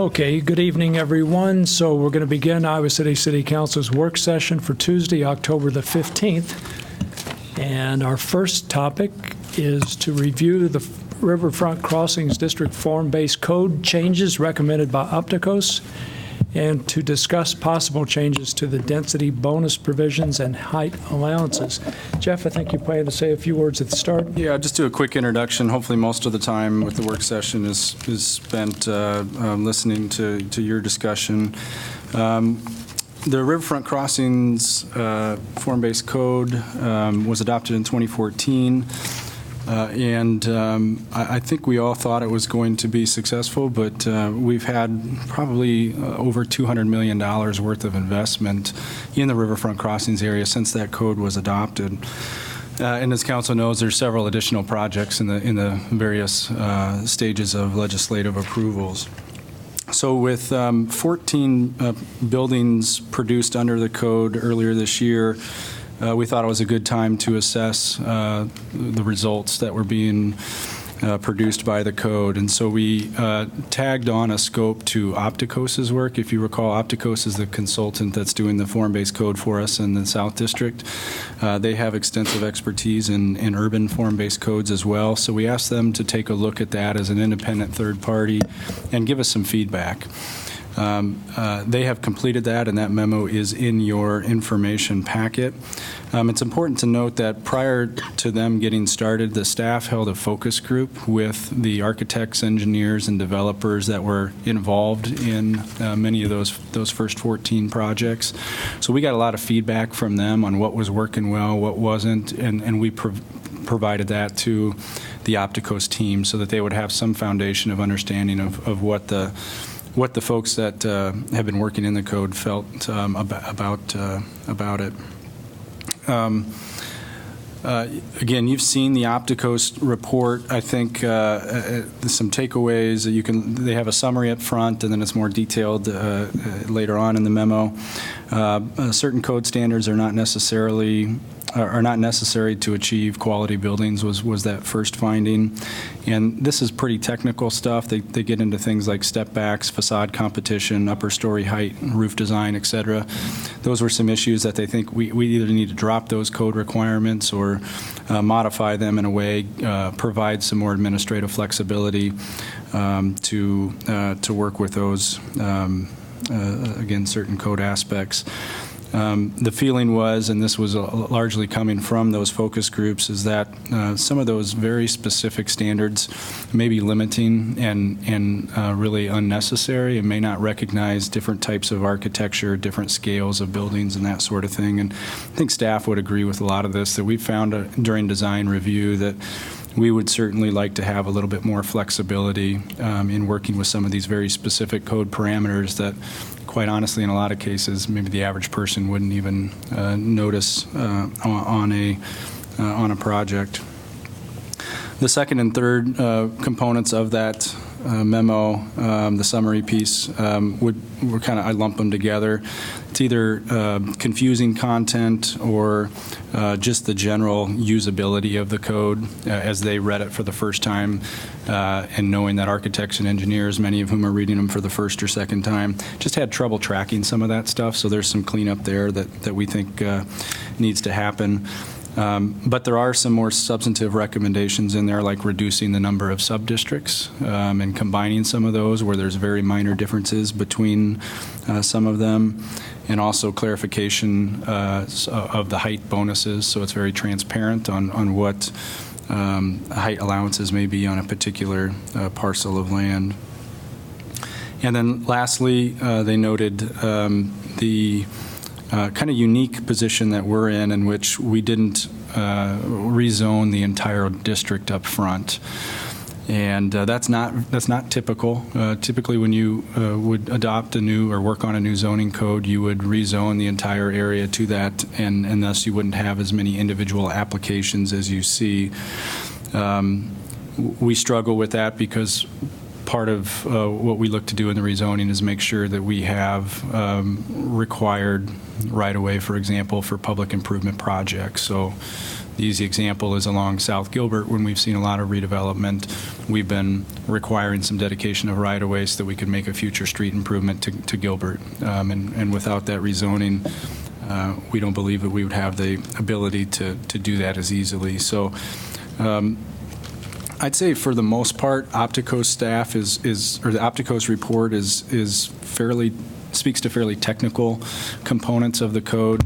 Okay, good evening, everyone. So we're going to begin Iowa City Council's work session for Tuesday, October the 15th. And our first topic is to review the Riverfront Crossings District form-based code changes recommended by Opticos and to discuss possible changes to the density bonus provisions and height allowances. Jeff, I think you plan to say a few words at the start. Yeah, just do a quick introduction. Hopefully most of the time with the work session is spent listening to your discussion. The Riverfront Crossings form-based code was adopted in 2014. I think we all thought it was going to be successful, but we've had probably over $200 million worth of investment in the Riverfront Crossings area since that code was adopted. And as Council knows, there's several additional projects in the various stages of legislative approvals. So with 14 buildings produced under the code earlier this year, we thought it was a good time to assess the results that were being produced by the code. And so we tagged on a scope to Opticos' work. If you recall, Opticos is the consultant that's doing the form-based code for us in the South District. They have extensive expertise in urban form-based codes as well. So we asked them to take a look at that as an independent third party and give us some feedback. They have completed that, and that memo is in your information packet. It's important to note that prior to them getting started, the staff held a focus group with the architects, engineers, and developers that were involved in many of those first 14 projects. So we got a lot of feedback from them on what was working well, what wasn't, and we provided that to the Opticos team so that they would have some foundation of understanding of what the folks that have been working in the code felt about it. Again, you've seen the Opticos report. I think some takeaways that they have a summary up front, and then it's more detailed later on in the memo. Certain code standards are not necessary to achieve quality buildings was that first finding. And this is pretty technical stuff. They get into things like step backs, facade competition, upper story height, roof design, et cetera. Those were some issues that they think we either need to drop those code requirements or modify them in a way, provide some more administrative flexibility to work with those, again, certain code aspects. The feeling was, and this was largely coming from those focus groups, is that some of those very specific standards may be limiting and really unnecessary and may not recognize different types of architecture, different scales of buildings and that sort of thing. And I think staff would agree with a lot of this, that we found during design review that we would certainly like to have a little bit more flexibility in working with some of these very specific code parameters that, quite honestly, in a lot of cases, maybe the average person wouldn't even notice on a project. The second and third components of that memo, the summary piece, I lump them together. It's either confusing content or just the general usability of the code as they read it for the first time, and knowing that architects and engineers, many of whom are reading them for the first or second time, just had trouble tracking some of that stuff. So there's some cleanup there that we think needs to happen. But there are some more substantive recommendations in there, like reducing the number of sub-districts and combining some of those where there's very minor differences between some of them, and also clarification of the height bonuses, so it's very transparent on what height allowances may be on a particular parcel of land. And then lastly, they noted the kind of unique position that we're in which we didn't rezone the entire district up front. And that's not typical. Typically, when you would adopt a new or work on a new zoning code, you would rezone the entire area to that, and thus you wouldn't have as many individual applications as you see. We struggle with that because part of what we look to do in the rezoning is make sure that we have required right-of-way, for example, for public improvement projects. So the easy example is along South Gilbert, when we've seen a lot of redevelopment, we've been requiring some dedication of right-of-way so that we could make a future street improvement to Gilbert. And without that rezoning, we don't believe that we would have the ability to do that as easily. So I'd say for the most part, Opticos staff or the Opticos report speaks to fairly technical components of the code.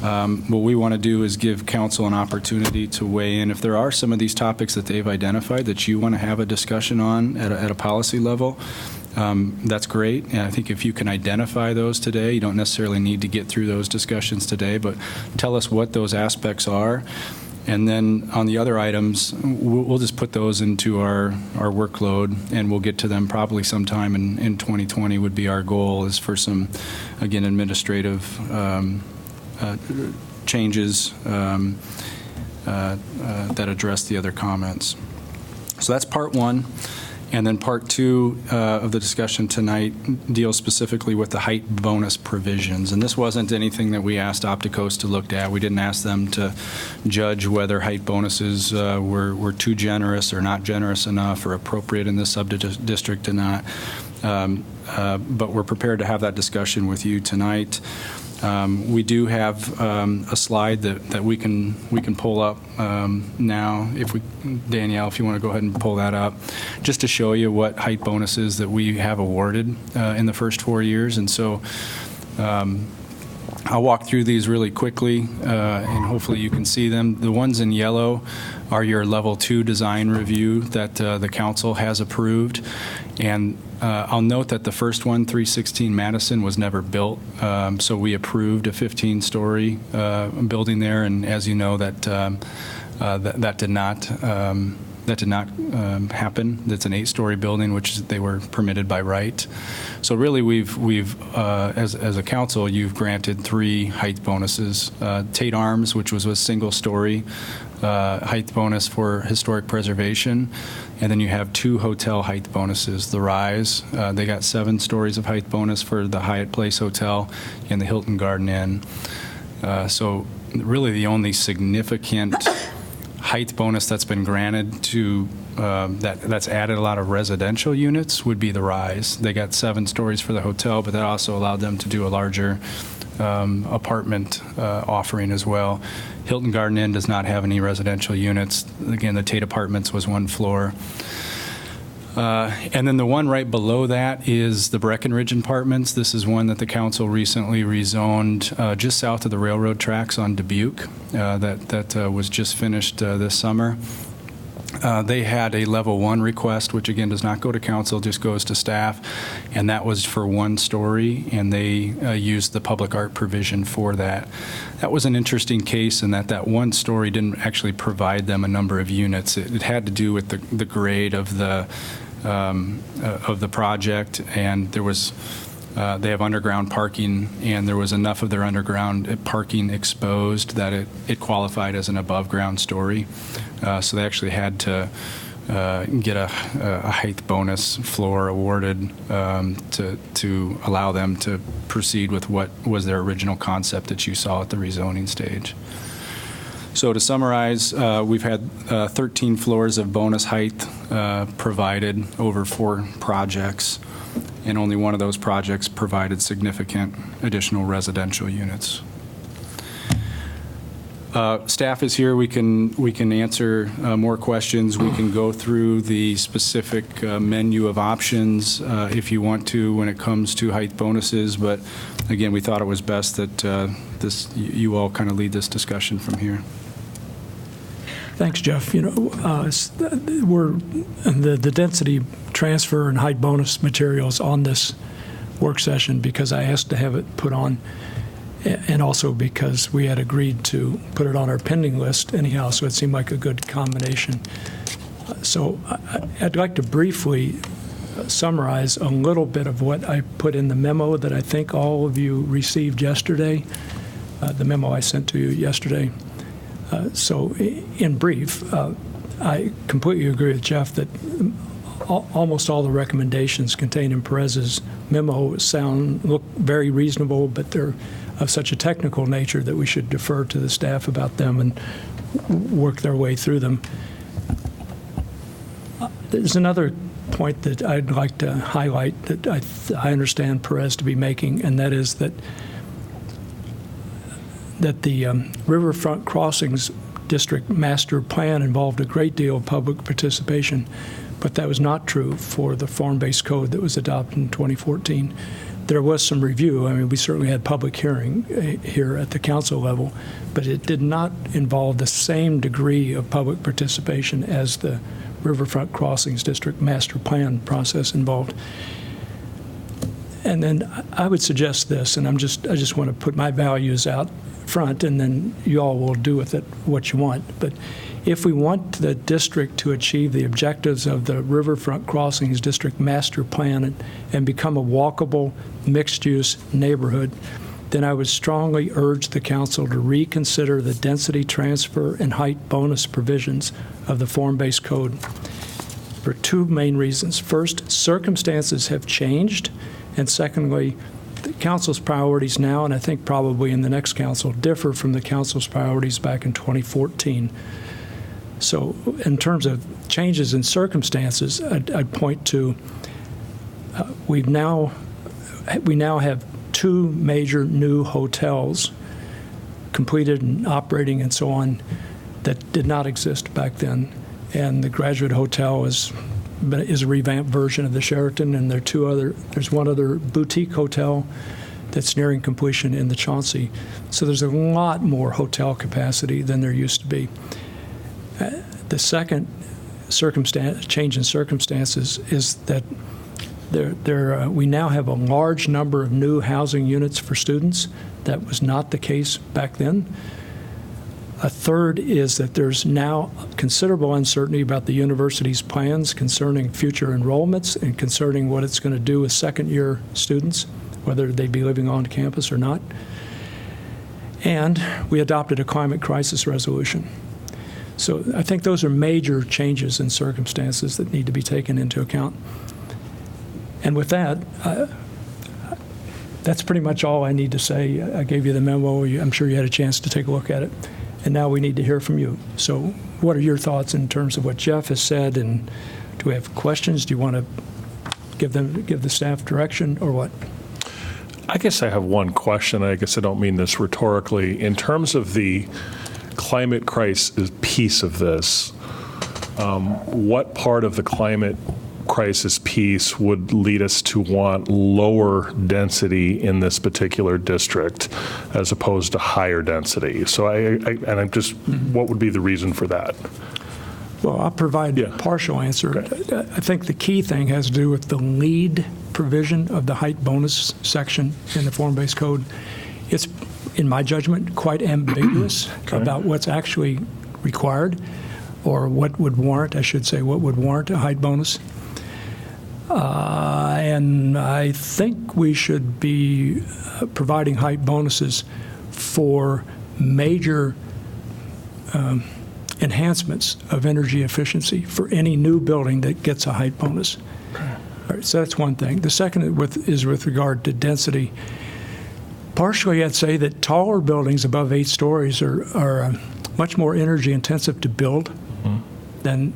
What we want to do is give council an opportunity to weigh in. If there are some of these topics that they've identified that you want to have a discussion on at a policy level, that's great. And I think if you can identify those today, you don't necessarily need to get through those discussions today, but tell us what those aspects are. And then on the other items, we'll just put those into our workload, and we'll get to them probably sometime in 2020 would be our goal, is for some, again, administrative changes that address the other comments. So that's part one. And then part two of the discussion tonight deals specifically with the height bonus provisions. And this wasn't anything that we asked Opticos to look at. We didn't ask them to judge whether height bonuses were too generous or not generous enough or appropriate in this sub-district or not. But we're prepared to have that discussion with you tonight. We do have a slide that we can pull up now. Danielle, if you want to go ahead and pull that up, just to show you what height bonuses that we have awarded in the first 4 years. And so I'll walk through these really quickly, and hopefully you can see them. The ones in yellow are your level 2 design review that the council has approved. And I'll note that the first one, 316 Madison, was never built. So we approved a 15-story building there, and as you know, that did not happen. That's an 8-story building, which they were permitted by right. So really, we've as a council, you've granted 3 height bonuses. Tate Arms, which was a single-story height bonus for historic preservation, and then you have 2 hotel height bonuses. The Rise, they got 7 stories of height bonus for the Hyatt Place Hotel and the Hilton Garden Inn. So really, the only significant height bonus that's been granted to that's added a lot of residential units would be the Rise. They got 7 stories for the hotel, but that also allowed them to do a larger apartment offering as well. Hilton Garden Inn does not have any residential units. Again, the Tate Apartments was 1 floor. And then the one right below that is the Breckenridge Apartments. This is one that the council recently rezoned just south of the railroad tracks on Dubuque that was just finished this summer. They had a level 1 request, which again does not go to council, just goes to staff, and that was for 1 story, and they used the public art provision for that. That was an interesting case in that 1 story didn't actually provide them a number of units. It had to do with the grade of the project, and there was they have underground parking, and there was enough of their underground parking exposed that it qualified as an above-ground story. So they actually had to get a height bonus floor awarded to allow them to proceed with what was their original concept that you saw at the rezoning stage. So to summarize, we've had 13 floors of bonus height provided over 4 projects, and only one of those projects provided significant additional residential units. Staff is here. We can answer more questions. We can go through the specific menu of options if you want to when it comes to height bonuses. But again, we thought it was best that you all kind of lead this discussion from here. Thanks, Jeff. You know, we're the density transfer and height bonus materials on this work session because I asked to have it put on, and also because we had agreed to put it on our pending list anyhow, so it seemed like a good combination. So I'd like to briefly summarize a little bit of what I put in the memo that I think all of you received yesterday, the memo I sent to you yesterday. So in brief, I completely agree with Jeff that almost all the recommendations contained in Perez's memo look very reasonable, but they're of such a technical nature that we should defer to the staff about them and work their way through them. There's another point that I'd like to highlight that I understand Perez to be making, and that is that the Riverfront Crossings District Master Plan involved a great deal of public participation, but that was not true for the form-based code that was adopted in 2014. There was some review. I mean, we certainly had public hearing here at the council level, but it did not involve the same degree of public participation as the Riverfront Crossings District Master Plan process involved. And then I would suggest this, and I just want to put my values out front, and then you all will do with it what you want. But if we want the district to achieve the objectives of the Riverfront Crossings District Master Plan and become a walkable, mixed-use neighborhood, then I would strongly urge the council to reconsider the density transfer and height bonus provisions of the form-based code for two main reasons. First, circumstances have changed, and secondly, the council's priorities now, and I think probably in the next council, differ from the council's priorities back in 2014. So in terms of changes in circumstances, I'd point to we now have two major new hotels completed and operating and so on that did not exist back then. And the Graduate Hotel is a revamped version of the Sheraton, and there's one other boutique hotel that's nearing completion in the Chauncey. So there's a lot more hotel capacity than there used to be. The second change in circumstances is that we now have a large number of new housing units for students. That was not the case back then. A third is that there's now considerable uncertainty about the university's plans concerning future enrollments and concerning what it's going to do with second-year students, whether they be living on campus or not. And we adopted a climate crisis resolution. So I think those are major changes in circumstances that need to be taken into account. And with that, that's pretty much all I need to say. I gave you the memo. I'm sure you had a chance to take a look at it. And now we need to hear from you. So what are your thoughts in terms of what Jeff has said? And do we have questions? Do you want to give the staff direction or what? I guess I have one question. I guess I don't mean this rhetorically. In terms of the climate crisis piece of this, what part of the climate crisis piece would lead us to want lower density in this particular district as opposed to higher density? So I'm just, what would be the reason for that? Well, I'll provide a partial answer. Okay. I think the key thing has to do with the lead provision of the height bonus section in the form-based code. It's, in my judgment, quite ambiguous about what's actually required, or what would warrant, I should say, what would warrant a height bonus. And I think we should be providing height bonuses for major enhancements of energy efficiency for any new building that gets a height bonus. All right, so that's one thing. The second is with regard to density. Partially, I'd say that taller buildings above 8 stories are much more energy intensive to build than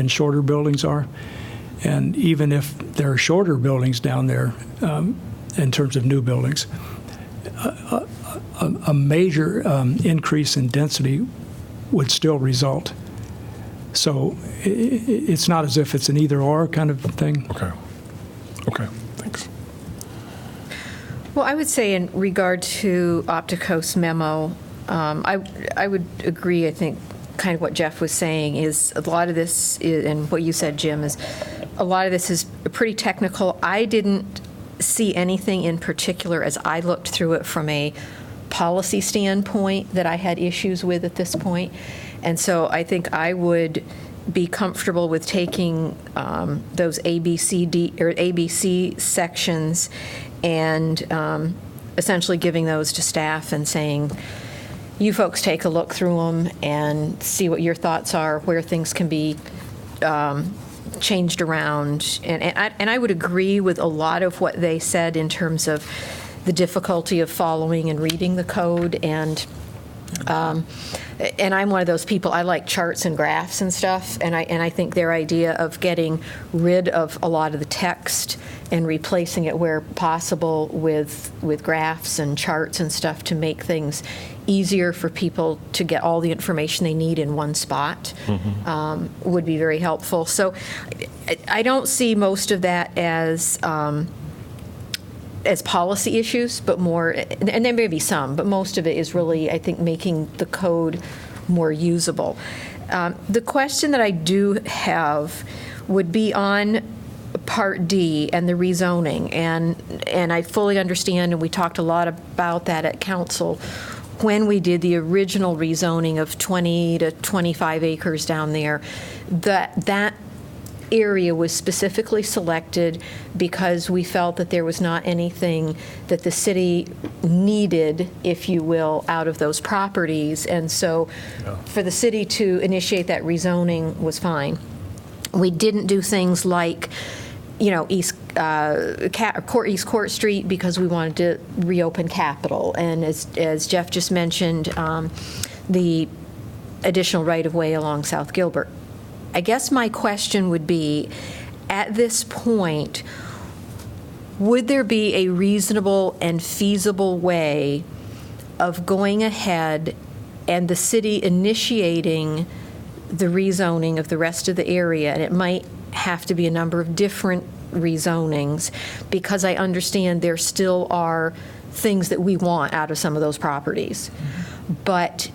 shorter buildings are. And even if there are shorter buildings down there, in terms of new buildings, a major increase in density would still result. So it's not as if it's an either-or kind of thing. Okay, thanks. Well, I would say in regard to Opticos memo, I would agree, I think, kind of what Jeff was saying is a lot of this, and what you said, Jim, is a lot of this is pretty technical. I didn't see anything in particular as I looked through it from a policy standpoint that I had issues with at this point. And so I think I would be comfortable with taking those ABC sections and essentially giving those to staff and saying, you folks take a look through them and see what your thoughts are, where things can be changed around. And I would agree with a lot of what they said in terms of the difficulty of following and reading the code. And I'm one of those people, I like charts and graphs and stuff, and I think their idea of getting rid of a lot of the text and replacing it where possible with graphs and charts and stuff to make things easier for people to get all the information they need in one spot would be very helpful. So I don't see most of that as policy issues, but more, and there may be some, but most of it is really, I think, making the code more usable. The question that I do have would be on Part D and the rezoning, and I fully understand, and we talked a lot about that at council when we did the original rezoning of 20 to 25 acres down there, that area was specifically selected because we felt that there was not anything that the city needed, if you will, out of those properties. And so for the city to initiate that rezoning was fine. We didn't do things like, East Court Street because we wanted to reopen Capitol. And as Jeff just mentioned, the additional right-of-way along South Gilbert. I guess my question would be, at this point, would there be a reasonable and feasible way of going ahead and the city initiating the rezoning of the rest of the area? And it might have to be a number of different rezonings, because I understand there still are things that we want out of some of those properties. But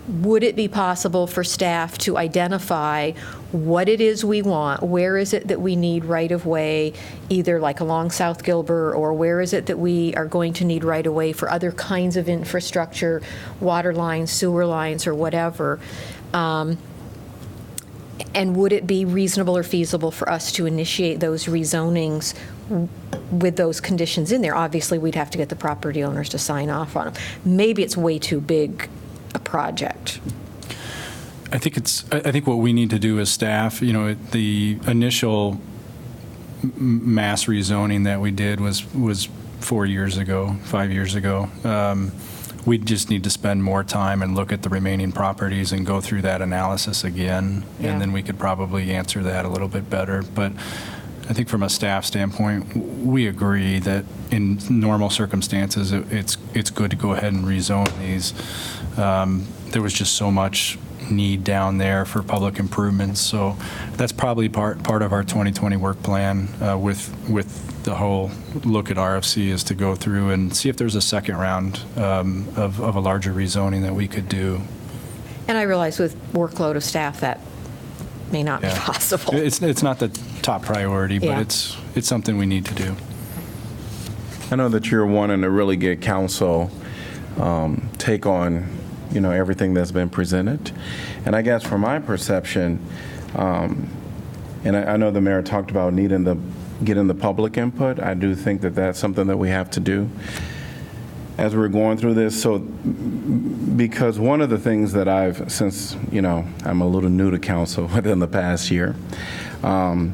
would it be possible for staff to identify what it is we want? Where is it that we need right-of-way, either like along South Gilbert, or where is it that we are going to need right-of-way for other kinds of infrastructure, water lines, sewer lines, or whatever? And would it be reasonable or feasible for us to initiate those rezonings with those conditions in there? Obviously, we'd have to get the property owners to sign off on them. Maybe it's way too big a project. I think what we need to do as staff, the initial mass rezoning that we did was 5 years ago. We just need to spend more time and look at the remaining properties and go through that analysis again, and then we could probably answer that a little bit better. But I think from a staff standpoint, we agree that in normal circumstances, it's good to go ahead and rezone these. There was just so much need down there for public improvements, so that's probably part of our 2020 work plan with the whole look at RFC, is to go through and see if there's a second round of a larger rezoning that we could do. And I realize with workload of staff that may not be possible. It's not the top priority, but Yeah. it's something we need to do. I know that you're wanting to really get council take on, everything that's been presented. And I guess from my perception, and I know the mayor talked about getting the public input. I do think that that's something that we have to do as we're going through this. So, because one of the things that since, I'm a little new to council within the past year, when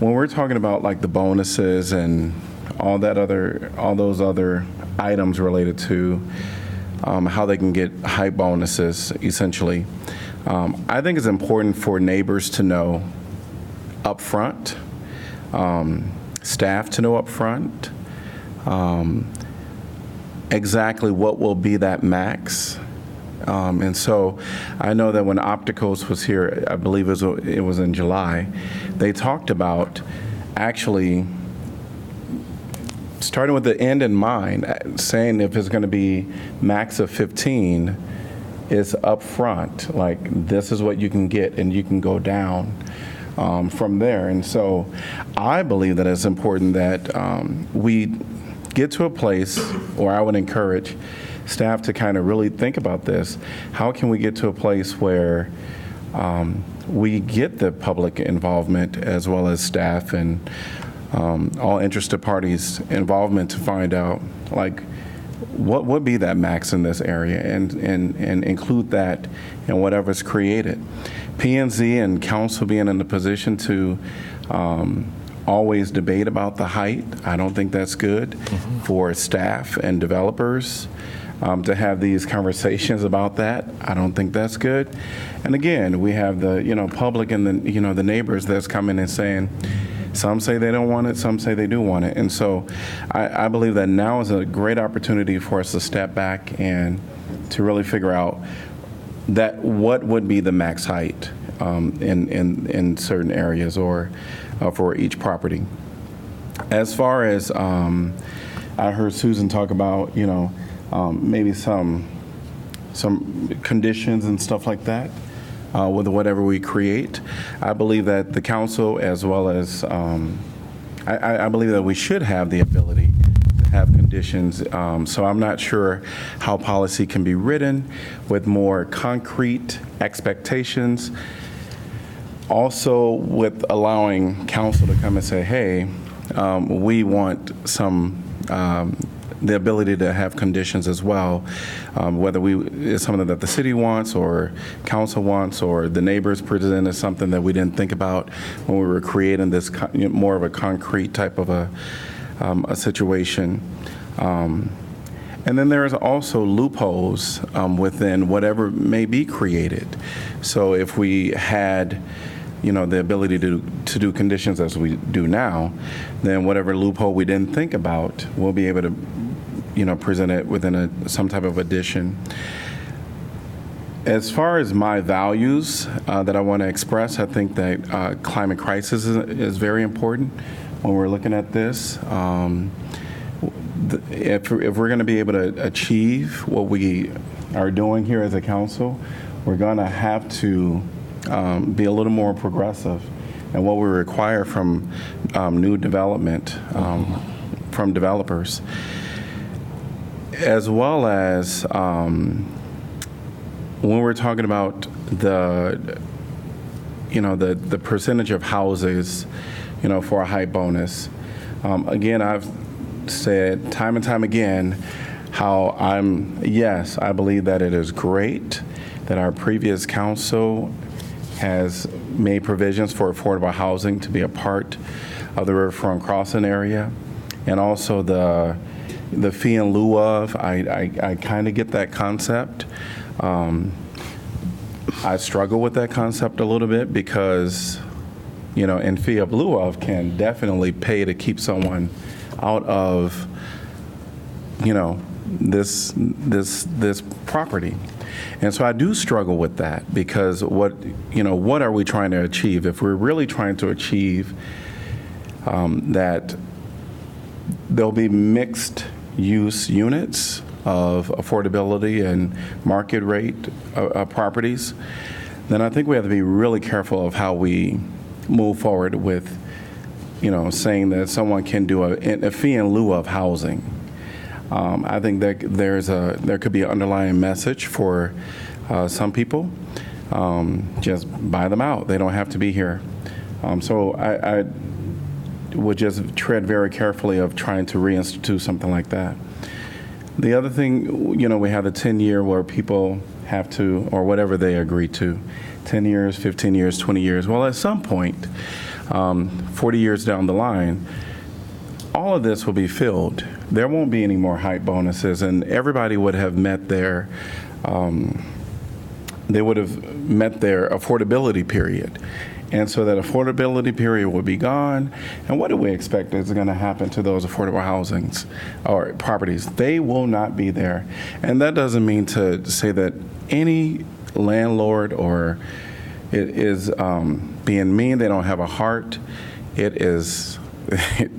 we're talking about like the bonuses and all those other items related to how they can get high bonuses, essentially, I think it's important for neighbors to know up front, staff to know up front, exactly what will be that max. And so I know that when Opticos was here, I believe it was in July, they talked about actually starting with the end in mind, saying if it's going to be max of 15, is up front, like this is what you can get, and you can go down from there. And so I believe that it's important that we get to a place, or I would encourage staff to kind of really think about this. How can we get to a place where we get the public involvement as well as staff and all interested parties' involvement to find out, like, what would be that max in this area, and include that in whatever's created. P&Z and council being in the position to always debate about the height, I don't think that's good for staff and developers. To have these conversations about that, I don't think that's good. And again, we have the public and the neighbors that's coming and saying, some say they don't want it, some say they do want it. And so I believe that now is a great opportunity for us to step back and to really figure out that what would be the max height in certain areas or for each property. As far as I heard Susan talk about, maybe some conditions and stuff like that with whatever we create. I believe that the council, as well as, I believe that we should have the ability to have conditions. So I'm not sure how policy can be written with more concrete expectations. Also with allowing council to come and say, hey, we want some the ability to have conditions as well, whether it's something that the city wants or council wants or the neighbors present as something that we didn't think about when we were creating this more of a concrete type of a situation. And then there's also loopholes within whatever may be created. So if we had the ability to do conditions as we do now, then whatever loophole we didn't think about, we'll be able to present it within some type of addition. As far as my values that I want to express, I think that climate crisis is very important when we're looking at this. If we're going to be able to achieve what we are doing here as a council, we're going to have to be a little more progressive in what we require from new development from developers, as well as when we're talking about the percentage of houses, for a height bonus. Again, I've said time and time again how I believe that it is great that our previous council has made provisions for affordable housing to be a part of the riverfront crossing area, and also the fee in lieu of. I kind of get that concept. I struggle with that concept a little bit because, and fee in lieu of can definitely pay to keep someone out of, this property. And so I do struggle with that because what are we trying to achieve? If we're really trying to achieve that there'll be mixed use units of affordability and market rate properties, then I think we have to be really careful of how we move forward with, saying that someone can do a fee in lieu of housing. I think that there could be an underlying message for some people. Just buy them out. They don't have to be here. So I would just tread very carefully of trying to reinstitute something like that. The other thing, we have the 10-year where people have to, or whatever they agree to, 10 years, 15 years, 20 years. Well, at some point, 40 years down the line, all of this will be filled. There won't be any more height bonuses, and everybody would have met their affordability period. And so that affordability period will be gone. And what do we expect is going to happen to those affordable housings or properties? They will not be there. And that doesn't mean to say that any landlord or it is being mean, they don't have a heart. It is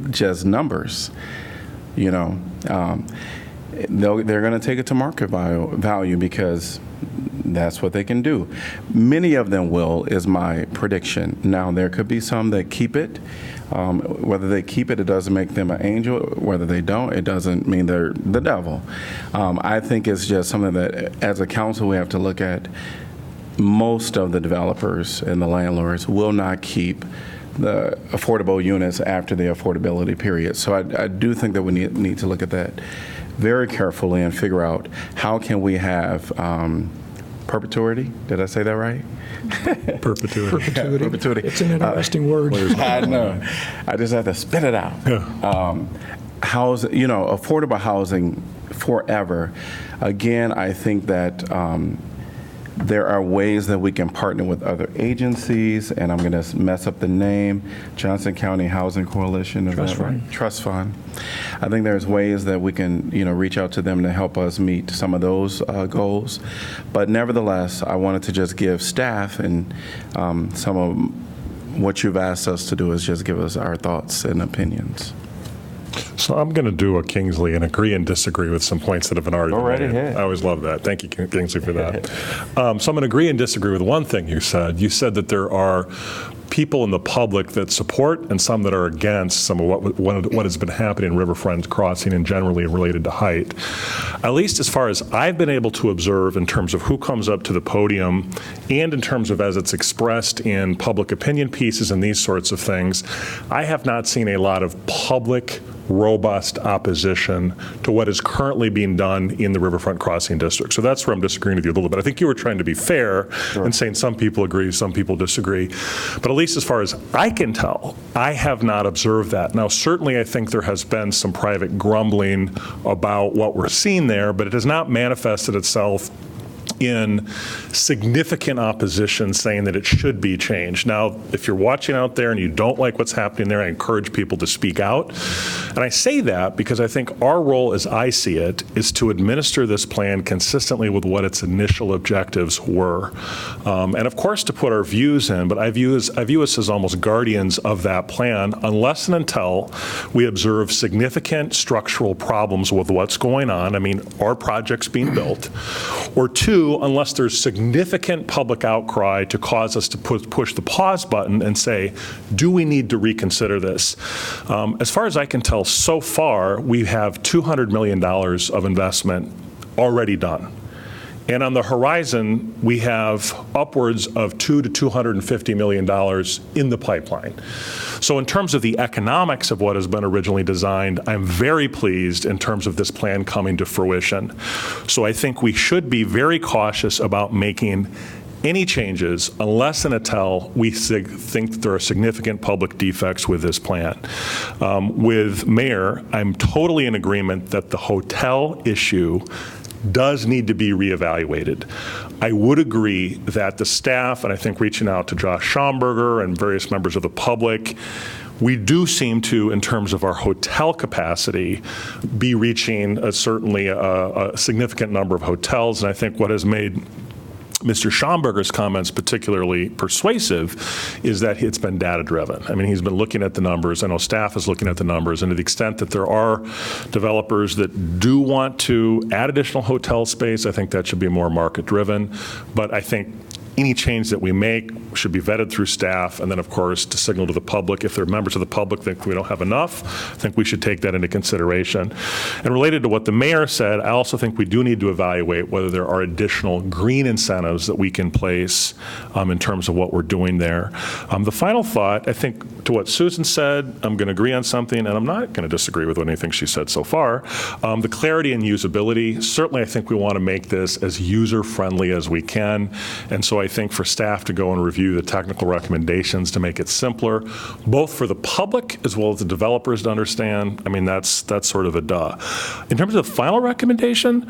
just numbers, They're going to take it to market value because that's what they can do. Many of them will, is my prediction. Now, there could be some that keep it. Whether they keep it, it doesn't make them an angel. Whether they don't, it doesn't mean they're the devil. I think it's just something that, as a council, we have to look at. Most of the developers and the landlords will not keep the affordable units after the affordability period. So I do think that we need to look at that very carefully and figure out how can we have perpetuity. Did I say that right? Perpetuity. Perpetuity. It's an interesting word. I know. I just have to spit it out. Affordable housing forever. Again, I think that there are ways that we can partner with other agencies, and I'm going to mess up the name, Johnson County Housing Coalition. Is that right? Trust Fund. I think there's ways that we can, reach out to them to help us meet some of those goals. But nevertheless, I wanted to just give staff and some of what you've asked us to do is just give us our thoughts and opinions. So I'm going to do a Kingsley and agree and disagree with some points that have been already Go right made. ahead. I always love that. Thank you, Kingsley, for that. So I'm going to agree and disagree with one thing you said. You said that there are people in the public that support and some that are against some of what has been happening in Riverfront Crossing and generally related to height. At least as far as I've been able to observe in terms of who comes up to the podium and in terms of as it's expressed in public opinion pieces and these sorts of things, I have not seen a lot of public robust opposition to what is currently being done in the Riverfront Crossing District. So that's where I'm disagreeing with you a little bit. I think you were trying to be fair and saying some people agree, some people disagree. But at least as far as I can tell, I have not observed that. Now, certainly I think there has been some private grumbling about what we're seeing there, but it has not manifested itself in significant opposition saying that it should be changed. Now, if you're watching out there and you don't like what's happening there, I encourage people to speak out. And I say that because I think our role, as I see it, is to administer this plan consistently with what its initial objectives were. And of course, to put our views in, but I view us as almost guardians of that plan unless and until we observe significant structural problems with what's going on. I mean, are projects being built? Or two, unless there's significant public outcry to cause us to push the pause button and say, do we need to reconsider this? As far as I can tell, so far, we have $200 million of investment already done. And on the horizon, we have upwards of $200 to $250 million in the pipeline. So in terms of the economics of what has been originally designed, I'm very pleased in terms of this plan coming to fruition. So I think we should be very cautious about making any changes unless and until we think that there are significant public defects with this plan. With Mayor, I'm totally in agreement that the hotel issue does need to be reevaluated. I would agree that the staff, and I think reaching out to Josh Schomburger and various members of the public, we do seem to, in terms of our hotel capacity, be reaching certainly a significant number of hotels. And I think what has made Mr. Schomburger's comments particularly persuasive is that it's been data-driven. I mean, he's been looking at the numbers. I know staff is looking at the numbers, and to the extent that there are developers that do want to add additional hotel space, I think that should be more market-driven. But I think any change that we make should be vetted through staff, and then, of course, to signal to the public. If there are members of the public that think we don't have enough, I think we should take that into consideration. And related to what the mayor said, I also think we do need to evaluate whether there are additional green incentives that we can place in terms of what we're doing there. The final thought, I think, to what Susan said, I'm going to agree on something, and I'm not going to disagree with anything she said so far. The clarity and usability, certainly I think we want to make this as user-friendly as we can, and so I think for staff to go and review the technical recommendations to make it simpler, both for the public as well as the developers to understand, I mean, that's sort of a duh. In terms of the final recommendation,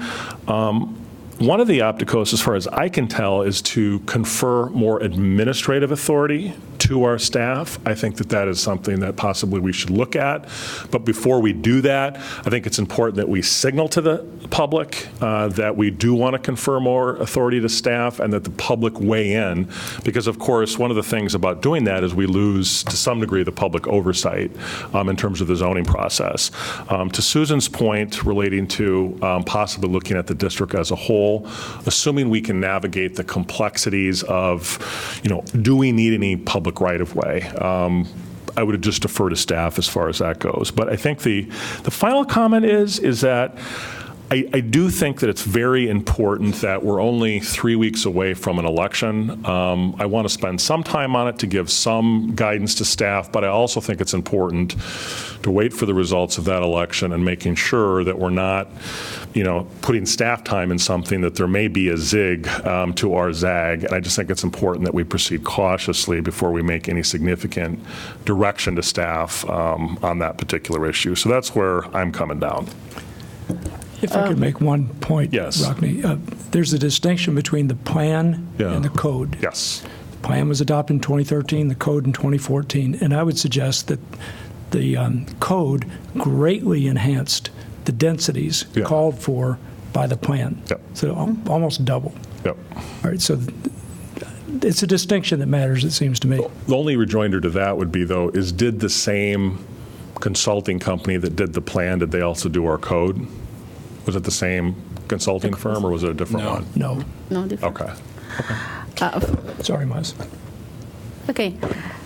one of the Opticos, as far as I can tell, is to confer more administrative authority to our staff. I think that that is something that possibly we should look at. But before we do that, I think it's important that we signal to the public that we do want to confer more authority to staff and that the public weigh in. Because, of course, one of the things about doing that is we lose, to some degree, the public oversight in terms of the zoning process. To Susan's point relating to possibly looking at the district as a whole, assuming we can navigate the complexities of, do we need any public right-of-way? I would just defer to staff as far as that goes. But I think the final comment is that I do think that it's very important that we're only 3 weeks away from an election. I want to spend some time on it to give some guidance to staff, but I also think it's important to wait for the results of that election and making sure that we're not, putting staff time in something that there may be a zig to our zag. And I just think it's important that we proceed cautiously before we make any significant direction to staff on that particular issue. So that's where I'm coming down. If I could make one point, Yes. Rockne, there's a distinction between the plan Yeah. and the code. Yes. The plan was adopted in 2013, the code in 2014, and I would suggest that the code greatly enhanced the densities Yeah. called for by the plan. Yep. So almost double. Yep. All right, so it's a distinction that matters, it seems to me. The only rejoinder to that would be, though, is did the same consulting company that did the plan, did they also do our code? Was it the same consulting firm, or was it a different No. one? No. No different. Okay. Sorry, Miles. Okay.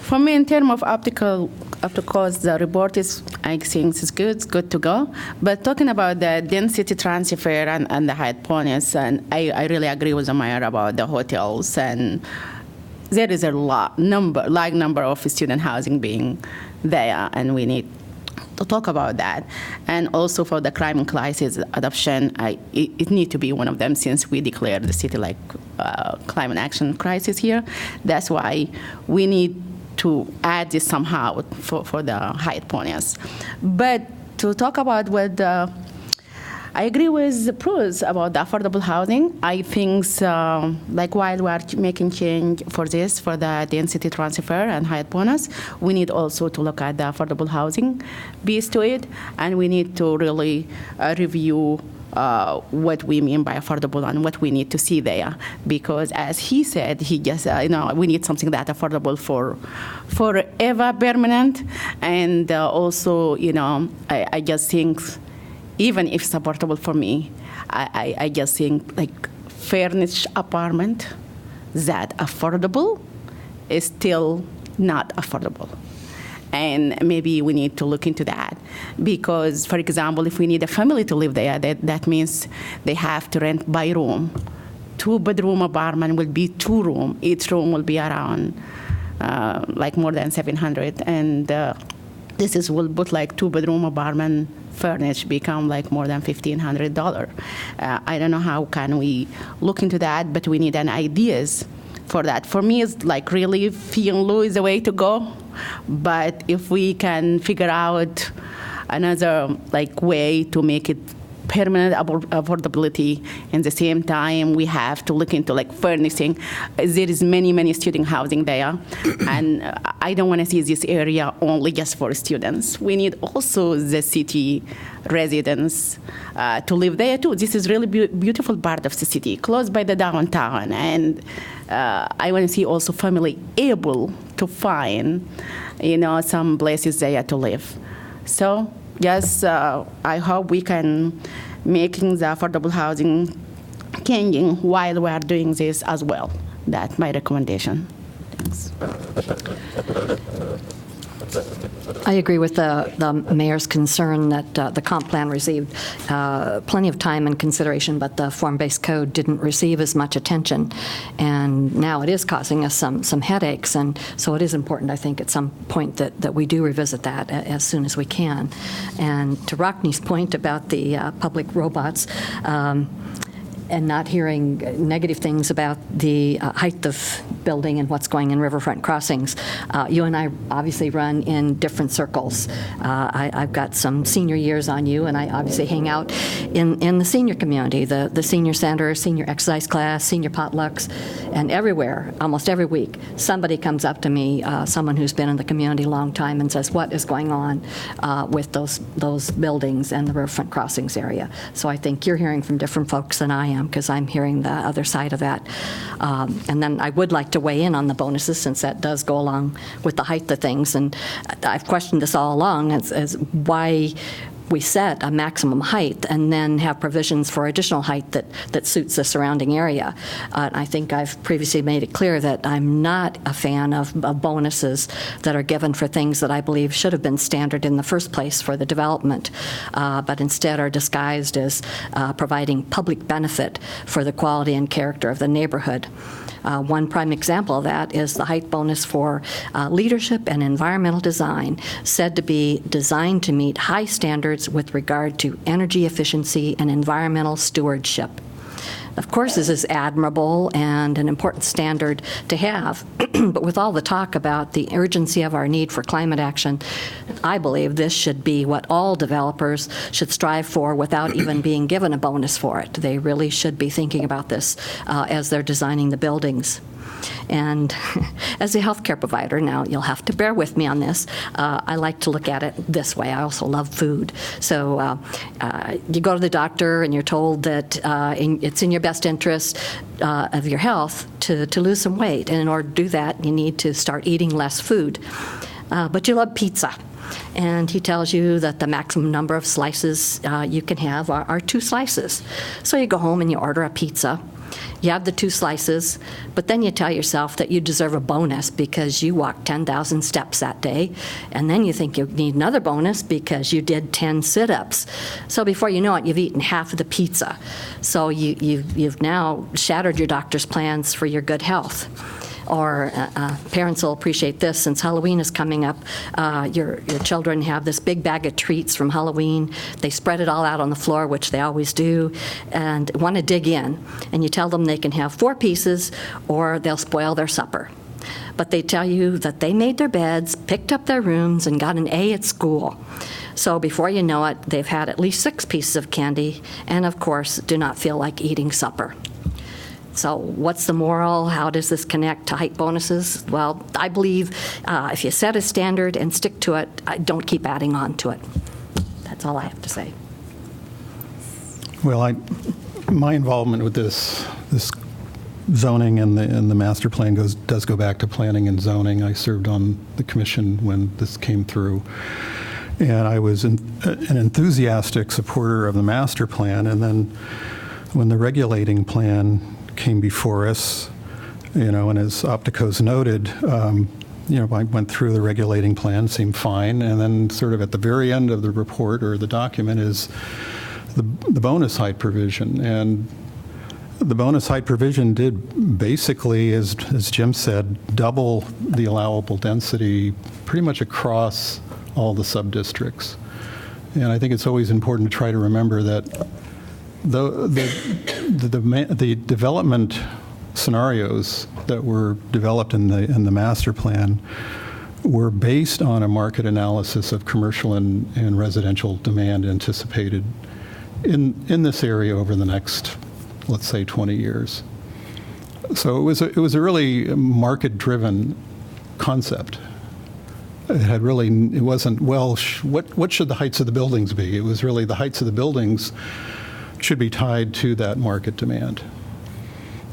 For me, in terms of opticals, the report is, I think, is good. It's good to go. But talking about the density transfer and the height bonus, and I really agree with the mayor about the hotels, and there is a large number of student housing being there, and we need to talk about that. And also for the crime crisis adoption, it needs to be one of them, since we declared the city like climate action crisis here. That's why we need to add this somehow for the height bonus. But to talk about what I agree with Bruce about the affordable housing. I think like while we are making change for the density transfer and height bonus, we need also to look at the affordable housing piece to it, and we need to really review what we mean by affordable and what we need to see there. Because as he said, he just, we need something that affordable for forever permanent. And also, I just think, even if it's affordable for me, I just think like furnished apartment that affordable is still not affordable. And maybe we need to look into that. Because, for example, if we need a family to live there, that means they have to rent by room. 2-bedroom apartment will be 2 room. Each room will be around like more than $700. And this will put like 2-bedroom apartment furnished become like more than $1,500. I don't know how can we look into that, but we need an ideas for that. For me, it's like really fee and lieu is the way to go. But if we can figure out another like way to make it permanent affordability, and the same time we have to look into like furnishing. There is many student housing there, and I don't want to see this area only just for students. We need also the city residents to live there too. This is really beautiful part of the city, close by the downtown, and I want to see also family able to find, some places there to live. So. Yes, I hope we can making the affordable housing changing while we are doing this as well. That's my recommendation. Thanks. I agree with the mayor's concern that the comp plan received plenty of time and consideration, but the form-based code didn't receive as much attention. And now it is causing us some headaches. And so it is important, I think, at some point that we do revisit that as soon as we can. And to Rockne's point about the public robots, and not hearing negative things about the height of building and what's going in Riverfront Crossings. You and I obviously run in different circles. I've got some senior years on you, and I obviously hang out in the senior community, the senior center, senior exercise class, senior potlucks, and everywhere, almost every week, somebody comes up to me, someone who's been in the community a long time, and says, what is going on with those buildings and the Riverfront Crossings area? So I think you're hearing from different folks than I am, because I'm hearing the other side of that. And then I would like to weigh in on the bonuses, since that does go along with the height of things. And I've questioned this all along as why we set a maximum height and then have provisions for additional height that suits the surrounding area. I think I've previously made it clear that I'm not a fan of bonuses that are given for things that I believe should have been standard in the first place for the development, but instead are disguised as providing public benefit for the quality and character of the neighborhood. One prime example of that is the height bonus for leadership and environmental design, said to be designed to meet high standards with regard to energy efficiency and environmental stewardship. Of course, this is admirable and an important standard to have, but with all the talk about the urgency of our need for climate action, I believe this should be what all developers should strive for without even being given a bonus for it. They really should be thinking about this as they're designing the buildings. And as a healthcare provider, now you'll have to bear with me on this, I like to look at it this way. I also love food. So you go to the doctor and you're told that it's in your best interest of your health to lose some weight. And in order to do that, you need to start eating less food. But you love pizza. And he tells you that the maximum number of slices you can have are 2 slices. So you go home and you order a pizza. You have the 2 slices, but then you tell yourself that you deserve a bonus because you walked 10,000 steps that day, and then you think you need another bonus because you did 10 sit-ups. So before you know it, you've eaten half of the pizza. So you've now shattered your doctor's plans for your good health. Or parents will appreciate this, since Halloween is coming up, your children have this big bag of treats from Halloween. They spread it all out on the floor, which they always do, and want to dig in. And you tell them they can have 4 pieces or they'll spoil their supper. But they tell you that they made their beds, picked up their rooms, and got an A at school. So before you know it, they've had at least 6 pieces of candy and, of course, do not feel like eating supper. So what's the moral? How does this connect to height bonuses? Well, I believe if you set a standard and stick to it, don't keep adding on to it. That's all I have to say. Well, my involvement with this zoning and the master plan does go back to planning and zoning. I served on the commission when this came through, and I was an enthusiastic supporter of the master plan. And then when the regulating plan came before us, and as Opticos noted, I went through the regulating plan, seemed fine, and then sort of at the very end of the report or the document is the bonus height provision. And the bonus height provision did basically, as Jim said, double the allowable density pretty much across all the sub-districts. And I think it's always important to try to remember that the development scenarios that were developed in the master plan were based on a market analysis of commercial and residential demand anticipated in this area over the next, let's say, 20 years. So it was a really market-driven concept. It wasn't, well, what should the heights of the buildings be? It was really the heights of the buildings should be tied to that market demand.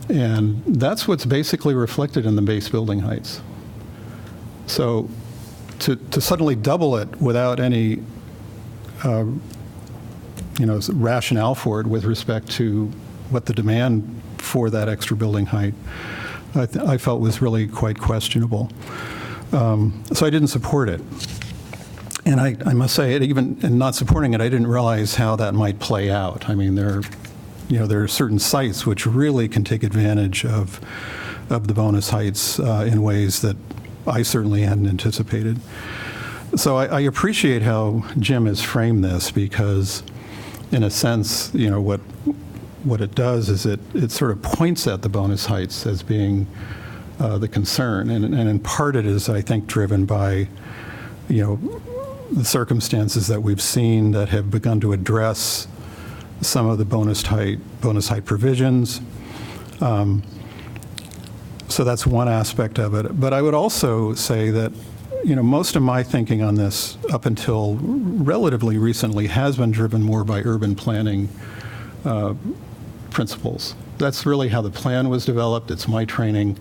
And that's what's basically reflected in the base building heights. So to suddenly double it without any rationale for it with respect to what the demand for that extra building height, I felt was really quite questionable. So I didn't support it. And I must say, even in not supporting it, I didn't realize how that might play out. I mean, there are certain sites which really can take advantage of the bonus heights in ways that I certainly hadn't anticipated. So I appreciate how Jim has framed this, because, in a sense, what it does is it sort of points at the bonus heights as being the concern, and in part it is, I think, driven by the circumstances that we've seen that have begun to address some of the bonus height provisions. So that's one aspect of it. But I would also say that most of my thinking on this up until relatively recently has been driven more by urban planning principles. That's really how the plan was developed. It's my training.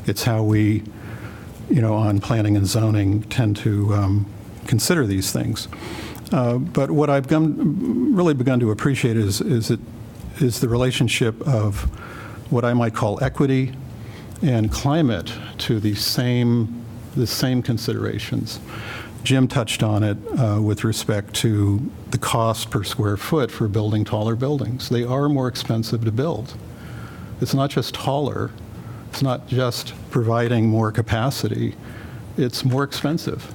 It's how we, on planning and zoning, tend to consider these things. But what I've really begun to appreciate is the relationship of what I might call equity and climate to the same considerations. Jim touched on it with respect to the cost per square foot for building taller buildings. They are more expensive to build. It's not just taller. It's not just providing more capacity. It's more expensive.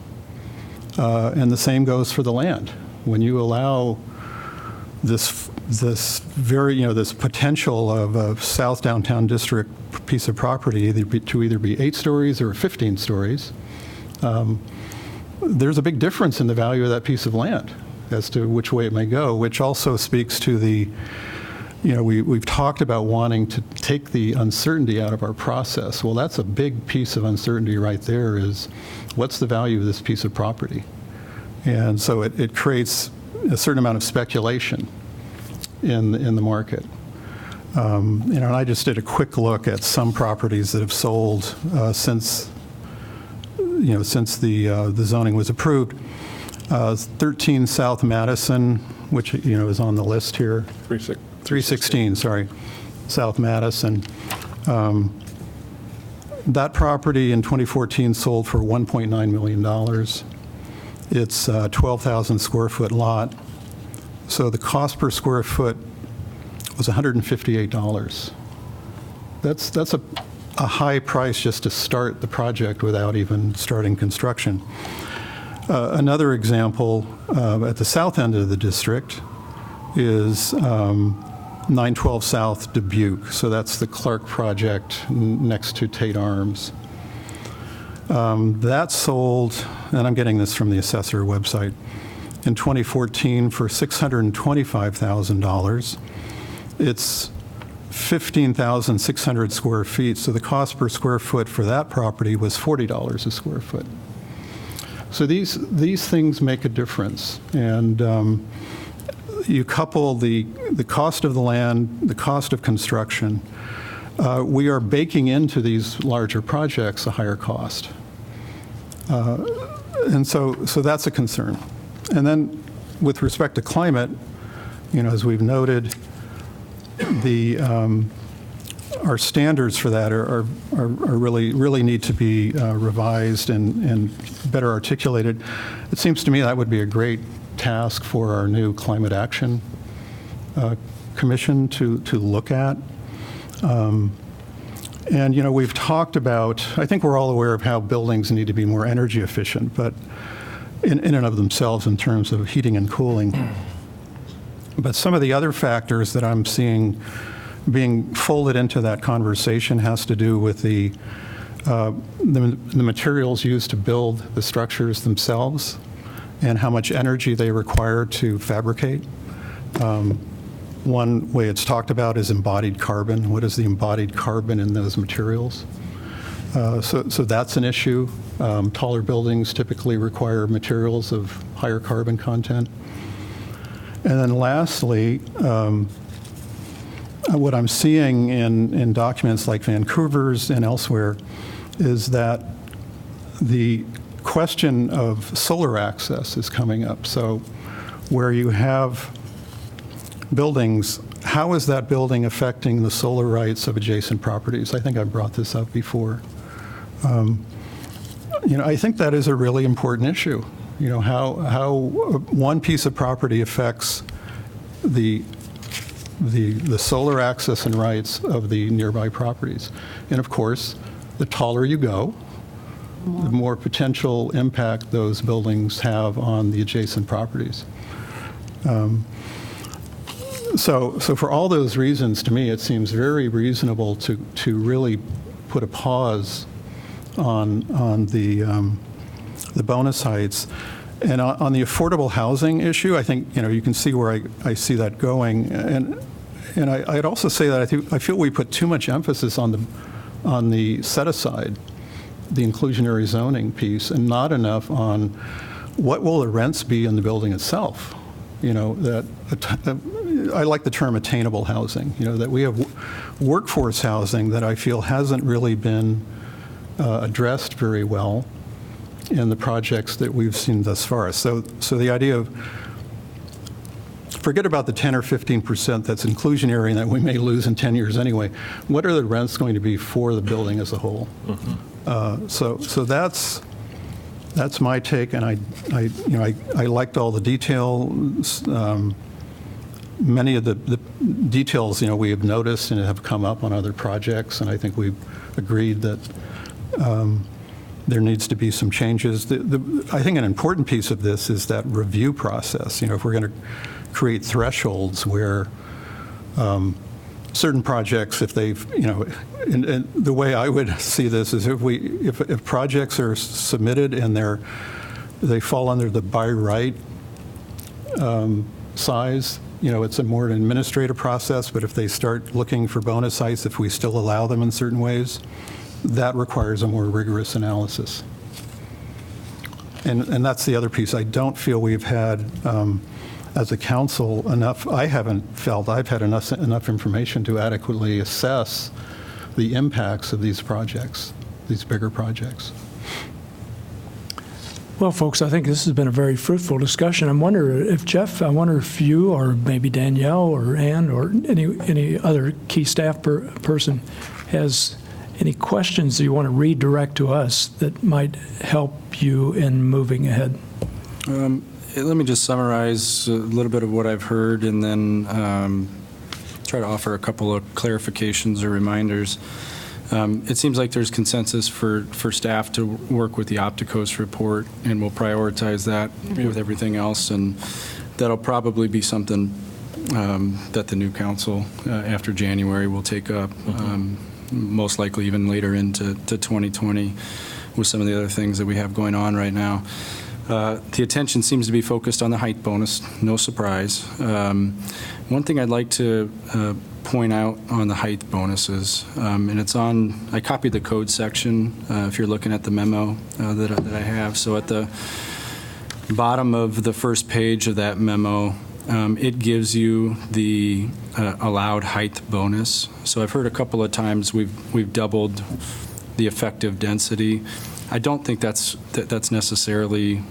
And the same goes for the land. When you allow this potential of a South Downtown District piece of property to either be 8 stories or 15 stories, there's a big difference in the value of that piece of land as to which way it may go, which also speaks to the, we've talked about wanting to take the uncertainty out of our process. Well, that's a big piece of uncertainty right there, is what's the value of this piece of property? And so it creates a certain amount of speculation in the market. And I just did a quick look at some properties that have sold since the zoning was approved. 13 South Madison, which is on the list here. 316, sorry, South Madison. That property in 2014 sold for $1.9 million. It's a 12,000 square foot lot. So the cost per square foot was $158. That's a high price just to start the project without even starting construction. Another example at the south end of the district is 912 South Dubuque. So that's the Clark project next to Tate Arms. That sold, and I'm getting this from the assessor website, in 2014 for $625,000. It's 15,600 square feet, so the cost per square foot for that property was $40 a square foot. So these things make a difference, and you couple the cost of the land, the cost of construction. We are baking into these larger projects a higher cost. And so that's a concern. And then with respect to climate, as we've noted, our standards for that are really need to be revised and better articulated. It seems to me that would be a great task for our new Climate Action Commission to look at. And we've talked about, I think we're all aware of how buildings need to be more energy efficient, but in and of themselves in terms of heating and cooling. But some of the other factors that I'm seeing being folded into that conversation has to do with the materials used to build the structures themselves and how much energy they require to fabricate. One way it's talked about is embodied carbon. What is the embodied carbon in those materials? So that's an issue. Taller buildings typically require materials of higher carbon content. And then lastly, what I'm seeing in documents like Vancouver's and elsewhere is that the question of solar access is coming up. So where you have buildings, how is that building affecting the solar rights of adjacent properties? I think I brought this up before. I think that is a really important issue. How one piece of property affects the solar access and rights of the nearby properties. And of course, the taller you go, the more potential impact those buildings have on the adjacent properties. So for all those reasons, to me, it seems very reasonable to really put a pause on the bonus heights. And on the affordable housing issue, I think you can see where I see that going. And I'd also say that I feel we put too much emphasis on the set aside, the inclusionary zoning piece, and not enough on what will the rents be in the building itself. I like the term attainable housing. That we have workforce housing that I feel hasn't really been addressed very well. in the projects that we've seen thus far. So the idea of, forget about the 10 or 15% that's inclusionary and that we may lose in 10 years anyway. What are the rents going to be for the building as a whole? So that's my take, and I liked all the details. Many of the details, we have noticed and have come up on other projects, and I think we've agreed that there needs to be some changes. I think an important piece of this is that review process. If we're going to create thresholds where certain projects, if they've, and the way I would see this is if projects are submitted and they fall under the by right size, it's a more administrative process, but if they start looking for bonus sites, if we still allow them in certain ways, that requires a more rigorous analysis. And that's the other piece. I don't feel we've had, as a council, I haven't felt I've had enough information to adequately assess the impacts of these projects, these bigger projects. Well, folks, I think this has been a very fruitful discussion. I wonder if you or maybe Danielle or Ann or any other key staff person has any questions that you want to redirect to us that might help you in moving ahead. Let me just summarize a little bit of what I've heard and then try to offer a couple of clarifications or reminders. It seems like there's consensus for staff to work with the Opticos report, and we'll prioritize that with everything else, and that'll probably be something that the new council after January will take up, most likely even later into 2020 with some of the other things that we have going on right now. The attention seems to be focused on the height bonus, no surprise. One thing I'd like to point out on the height bonuses, and it's on, I copied the code section if you're looking at the memo that I have. So at the bottom of the first page of that memo, it gives you the allowed height bonus. So I've heard a couple of times we've doubled the effective density. I don't think that's necessarily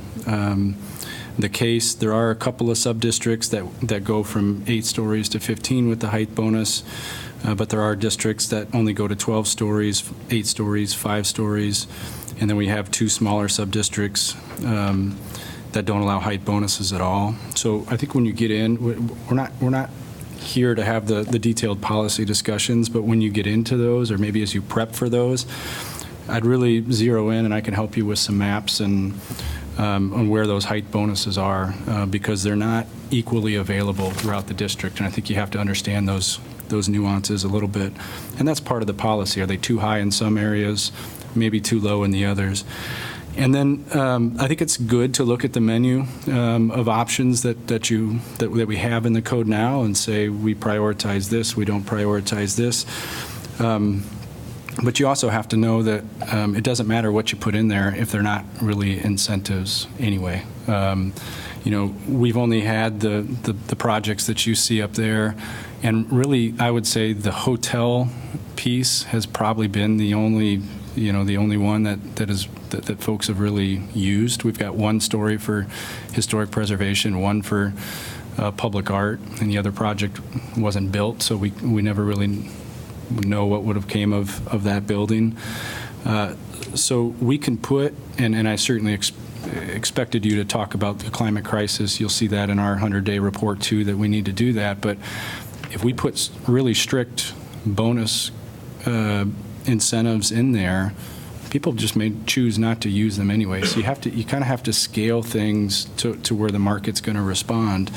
the case. There are a couple of sub-districts that go from 8 stories to 15 with the height bonus, but there are districts that only go to 12 stories, 8 stories, 5 stories, and then we have 2 smaller sub-districts that don't allow height bonuses at all. So I think when you get in, we're not here to have the detailed policy discussions, but when you get into those, or maybe as you prep for those, I'd really zero in, and I can help you with some maps and on where those height bonuses are, because they're not equally available throughout the district, and I think you have to understand those nuances a little bit. And that's part of the policy. Are they too high in some areas, maybe too low in the others? And then I think it's good to look at the menu of options that we have in the code now and say we prioritize this, we don't prioritize this. But you also have to know that it doesn't matter what you put in there if they're not really incentives anyway. We've only had the projects that you see up there, and really I would say the hotel piece has probably been the only one that folks have really used. We've got 1 story for historic preservation, 1 for public art, and the other project wasn't built, so we never really know what would have came of that building. So we can put, and I certainly expected you to talk about the climate crisis. You'll see that in our 100-day report too, that we need to do that. But if we put really strict bonus incentives in there, people just may choose not to use them anyway. So you kind of have to scale things to where the market's going to respond.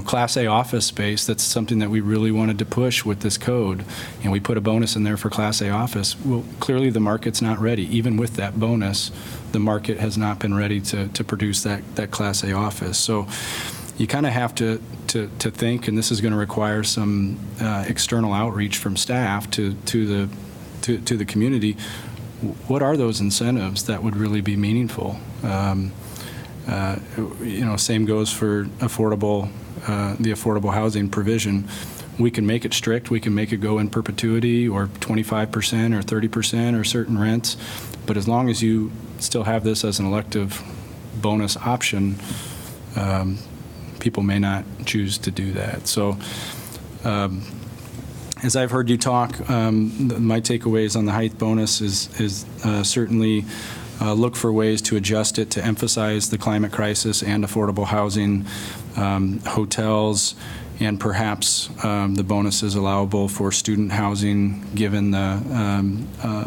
Class A office space, that's something that we really wanted to push with this code, and we put a bonus in there for Class A office. Well, clearly the market's not ready. Even with that bonus, the market has not been ready to produce that Class A office. So you kind of have to think, and this is going to require some external outreach from staff to the community. What are those incentives that would really be meaningful? Same goes for the affordable housing provision. we can make it strict. We can make it go in perpetuity or 25% or 30% or certain rents. But as long as you still have this as an elective bonus option, people may not choose to do that. So as I've heard you talk, my takeaways on the height bonus is certainly look for ways to adjust it to emphasize the climate crisis and affordable housing, hotels, and perhaps the bonus is allowable for student housing, given the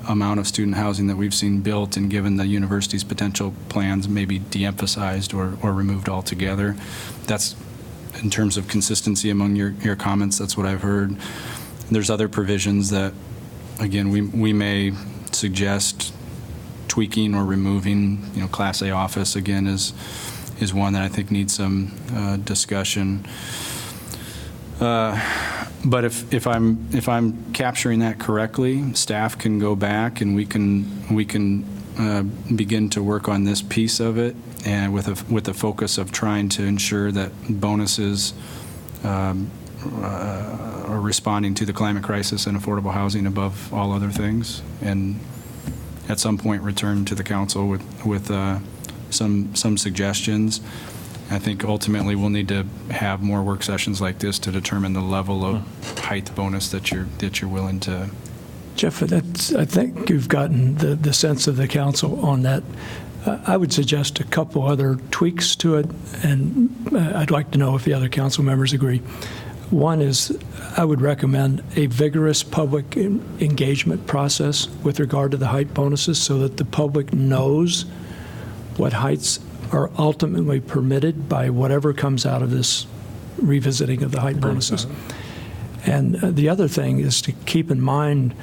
amount of student housing that we've seen built and given the university's potential plans, maybe de-emphasized or removed altogether. That's in terms of consistency among your comments. That's what I've heard. There's other provisions that, again, we may suggest tweaking or removing. Class A office, again, is one that I think needs some discussion. But if I'm capturing that correctly, staff can go back and we can begin to work on this piece of it, and with a focus of trying to ensure that bonuses are responding to the climate crisis and affordable housing above all other things, and at some point return to the council with some suggestions. I think ultimately we'll need to have more work sessions like this to determine the level of height bonus that you're willing to. Jeff, I think you've gotten the sense of the council on that. I would suggest a couple other tweaks to it, and I'd like to know if the other council members agree. One is I would recommend a vigorous public engagement process with regard to the height bonuses so that the public knows what heights are ultimately permitted by whatever comes out of this revisiting of the height bonuses. And the other thing is to keep in mind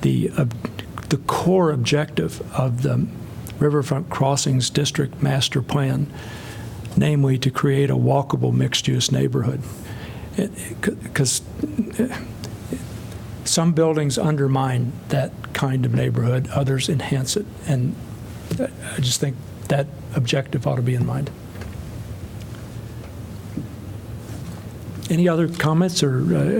the core objective of the Riverfront Crossings District Master Plan, namely to create a walkable mixed-use neighborhood. Because some buildings undermine that kind of neighborhood, others enhance it, and I just think that objective ought to be in mind. Any other comments or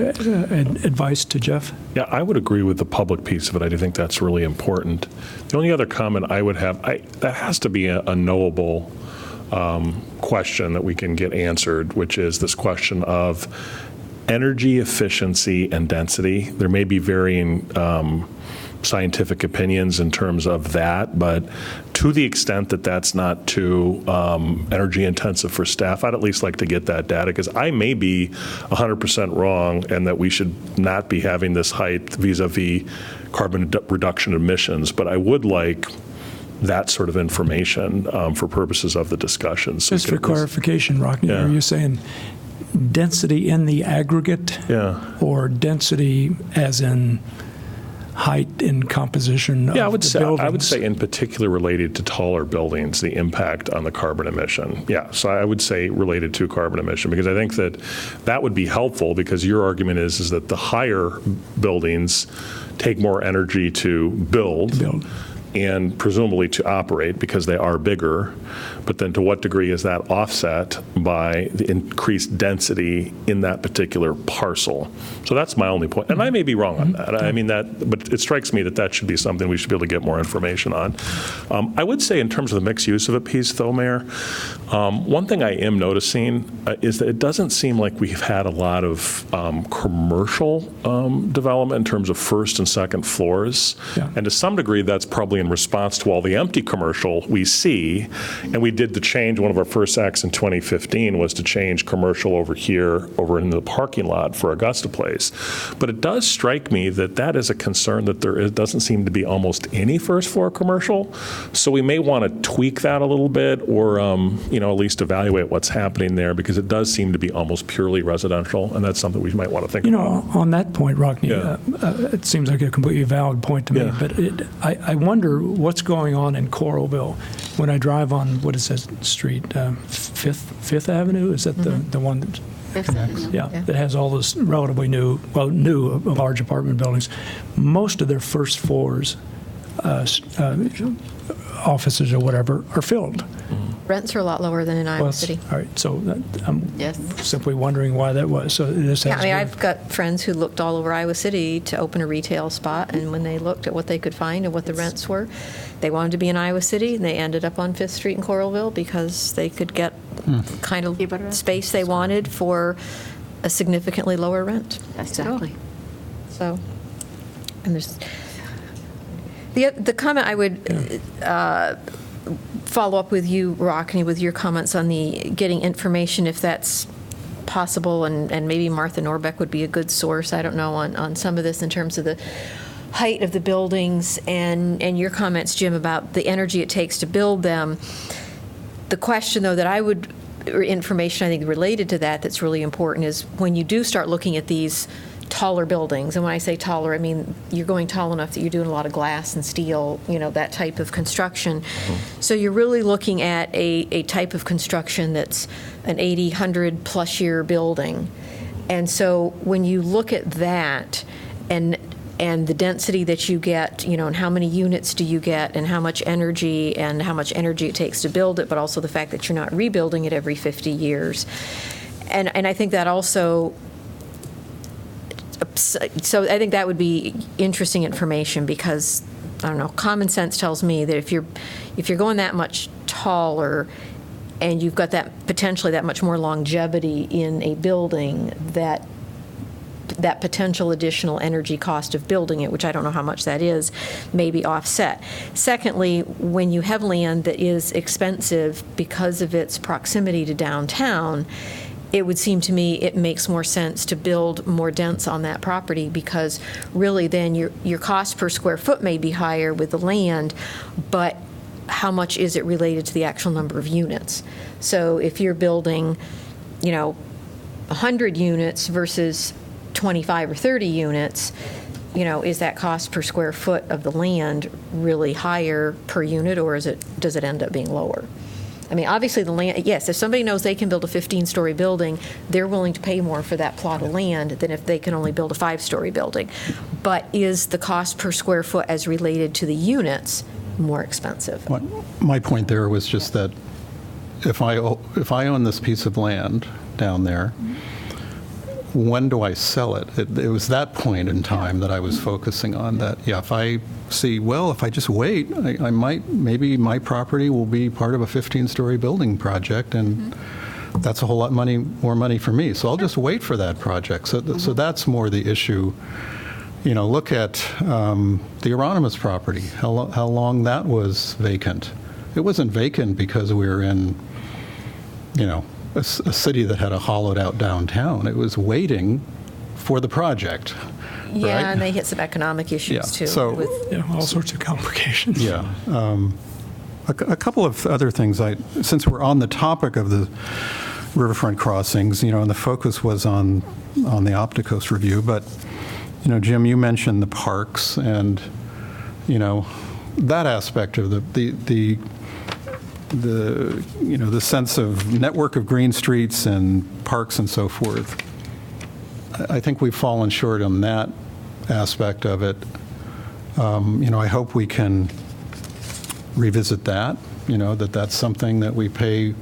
advice to Jeff? Yeah, I would agree with the public piece of it. I do think that's really important. The only other comment I would have, that has to be a knowable question that we can get answered, which is this question of energy efficiency and density. There may be varying scientific opinions in terms of that, but to the extent that that's not too energy intensive for staff, I'd at least like to get that data, because I may be 100% wrong and that we should not be having this height vis-a-vis carbon reduction emissions, but I would like that sort of information for purposes of the discussion. So just for clarification, Rockne, Yeah. Are you saying density in the aggregate, or density as in height in composition of the buildings? I would say in particular related to taller buildings, the impact on the carbon emission. Yeah, so I would say related to carbon emission, because I think that would be helpful, because your argument is that the higher buildings take more energy to build. And presumably to operate because they are bigger, but then to what degree is that offset by the increased density in that particular parcel? So that's my only point, and I may be wrong on that. I mean but it strikes me that should be something we should be able to get more information on. I would say in terms of the mixed use of a piece, though, Mayor, one thing I am noticing is that it doesn't seem like we've had a lot of commercial development in terms of first and second floors, and to some degree that's probably in response to all the empty commercial we see. And we did the change. One of our first acts in 2015 was to change commercial over here, over in the parking lot for Augusta Place. But it does strike me that is a concern, that there doesn't seem to be almost any first floor commercial. So we may want to tweak that a little bit, or at least evaluate what's happening there, because it does seem to be almost purely residential, and that's something we might want to think about. On that point, Rockne, it seems like a completely valid point to me, but I wonder what's going on in Coralville when I drive on, what is that street, Fifth Avenue? Is that the one that? That has all those relatively new large apartment buildings. Most of their first floors, offices or whatever, are filled. Rents are a lot lower than in Iowa Well, City. all right, so I'm Yes. simply wondering why that was. So this has Yeah, I mean, been- I've got friends who looked all over Iowa City to open a retail spot, and when they looked at what they could find and what the rents were, they wanted to be in Iowa City, and they ended up on Fifth Street in Coralville because they could get the kind of Cheaper rent. space they wanted for a significantly lower rent. Exactly. So, and there's, the comment I would follow up with you, Rockne, with your comments on the getting information, if that's possible, and maybe Martha Norbeck would be a good source, I don't know, on some of this in terms of the height of the buildings, and your comments, Jim, about the energy it takes to build them. The question, though, that I would, or information I think related to that that's really important is when you do start looking at these taller buildings, and when I say taller, I mean you're going tall enough that you're doing a lot of glass and steel, that type of construction. So you're really looking at a type of construction that's an 80, 100-plus year building. And so when you look at that and the density that you get, and how many units do you get, and how much energy it takes to build it, but also the fact that you're not rebuilding it every 50 years. And I think that also, so I think that would be interesting information because, I don't know, common sense tells me that if you're going that much taller and you've got that potentially that much more longevity in a building, that potential additional energy cost of building it, which I don't know how much that is, may be offset. Secondly, when you have land that is expensive because of its proximity to downtown, it would seem to me it makes more sense to build more dense on that property because really then your cost per square foot may be higher with the land, but how much is it related to the actual number of units? So if you're building, 100 units versus 25 or 30 units, is that cost per square foot of the land really higher per unit, or does it end up being lower? I mean, obviously the land, yes, if somebody knows they can build a 15-story building, they're willing to pay more for that plot of land than if they can only build a 5-story building. But is the cost per square foot as related to the units more expensive? My point there was just that if I own this piece of land down there, when do I sell it? It was that point in time that I was focusing on, that, if I see, if I just wait, maybe my property will be part of a 15-story building project, and that's a whole lot more money for me. So I'll just wait for that project. So that's more the issue. Look at the Euronymous property, how long that was vacant. It wasn't vacant because we were in, a city that had a hollowed-out downtown. It was waiting for the project. Yeah, right? and they hit some economic issues too. So, all sorts of complications. Yeah. A couple of other things, since we're on the topic of the riverfront crossings, and the focus was on the Opticos review, but, Jim, you mentioned the parks and, that aspect of the sense of network of green streets and parks and so forth. I think we've fallen short on that aspect of it. I hope we can revisit that, that's something that we pay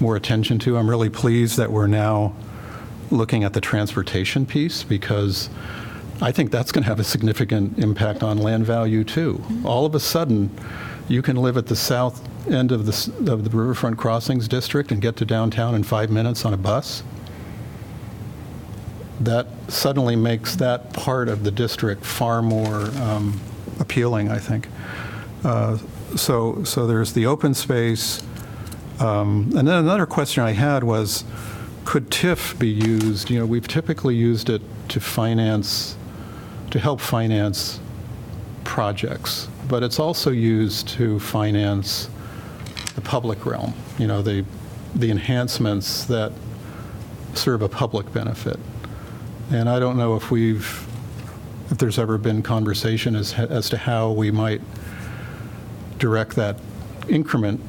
more attention to. I'm really pleased that we're now looking at the transportation piece because I think that's going to have a significant impact on land value too. All of a sudden, you can live at the south end of the Riverfront Crossings District and get to downtown in 5 minutes on a bus. That suddenly makes that part of the district far more appealing, I think. So there's the open space. And then another question I had was, could TIF be used? We've typically used it to help finance projects, but it's also used to finance the public realm, the enhancements that serve a public benefit. And I don't know if there's ever been conversation as to how we might direct that increment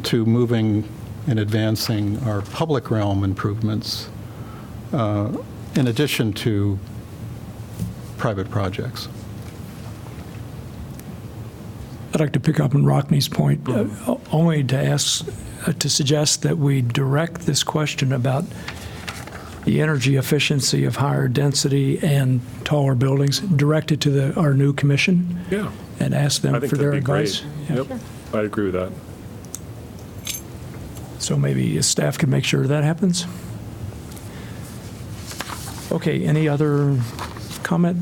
to moving and advancing our public realm improvements in addition to private projects. I'd like to pick up on Rockne's point, only to ask to suggest that we direct this question about the energy efficiency of higher density and taller buildings, direct it to our new commission? Yeah. And ask I them think for their that'd be advice? great. Yep, I'd agree with that. So maybe staff can make sure that happens? Okay, any other comment?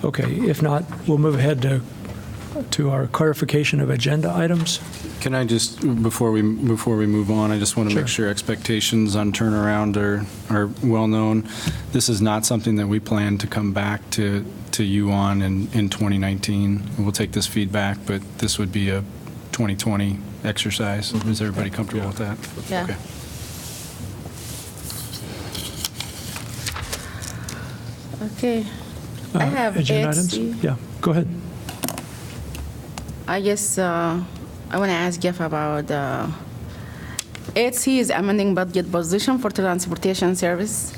Okay, if not, we'll move ahead to our clarification of agenda items. Can I just, before we move on, I just want to make sure expectations on turnaround are well-known. This is not something that we plan to come back to you on in 2019. We'll take this feedback, but this would be a 2020 exercise. Is everybody comfortable with that? Yeah. Okay. Okay. I have Agenda items? 8C. Yeah, go ahead. I guess I want to ask Jeff about 8C is amending budget position for transportation service.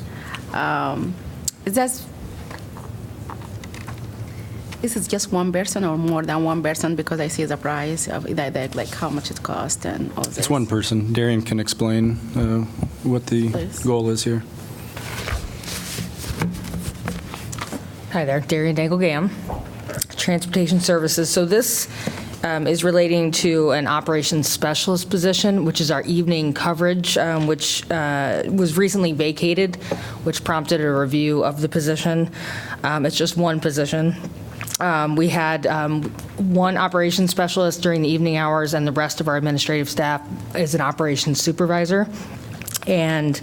Is it just one person or more than one person? Because I see the price of that, like how much it costs and all this. It's one person. Darian can explain what the Please. goal is here. Hi there, Darian Dangle-Gam, Transportation Services. So this is relating to an operations specialist position, which is our evening coverage, which was recently vacated, which prompted a review of the position. It's just one position. We had one operations specialist during the evening hours, and the rest of our administrative staff is an operations supervisor. And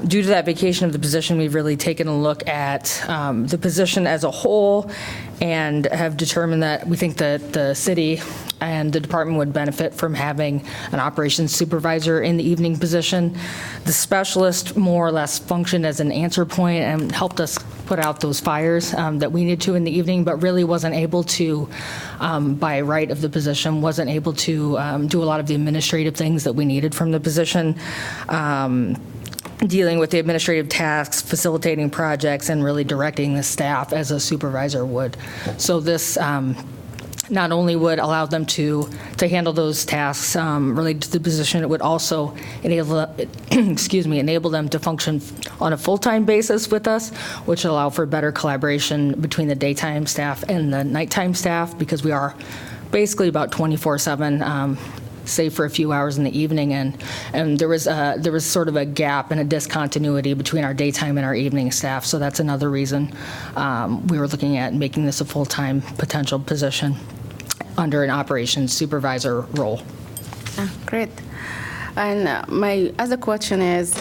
due to that vacation of the position, we've really taken a look at the position as a whole and have determined that we think that the city and the department would benefit from having an operations supervisor in the evening position. The specialist more or less functioned as an answer point and helped us put out those fires that we needed to in the evening, but really wasn't able to, by right of the position, wasn't able to do a lot of the administrative things that we needed from the position. Dealing with the administrative tasks, facilitating projects, and really directing the staff as a supervisor would. So this not only would allow them to handle those tasks related to the position, it would also enable, enable them to function on a full-time basis with us, which would allow for better collaboration between the daytime staff and the nighttime staff, because we are basically about 24/7. Save for a few hours in the evening, and there was sort of a gap and a discontinuity between our daytime and our evening staff. So that's another reason we were looking at making this a full-time potential position under an operations supervisor role. Great. And my other question is,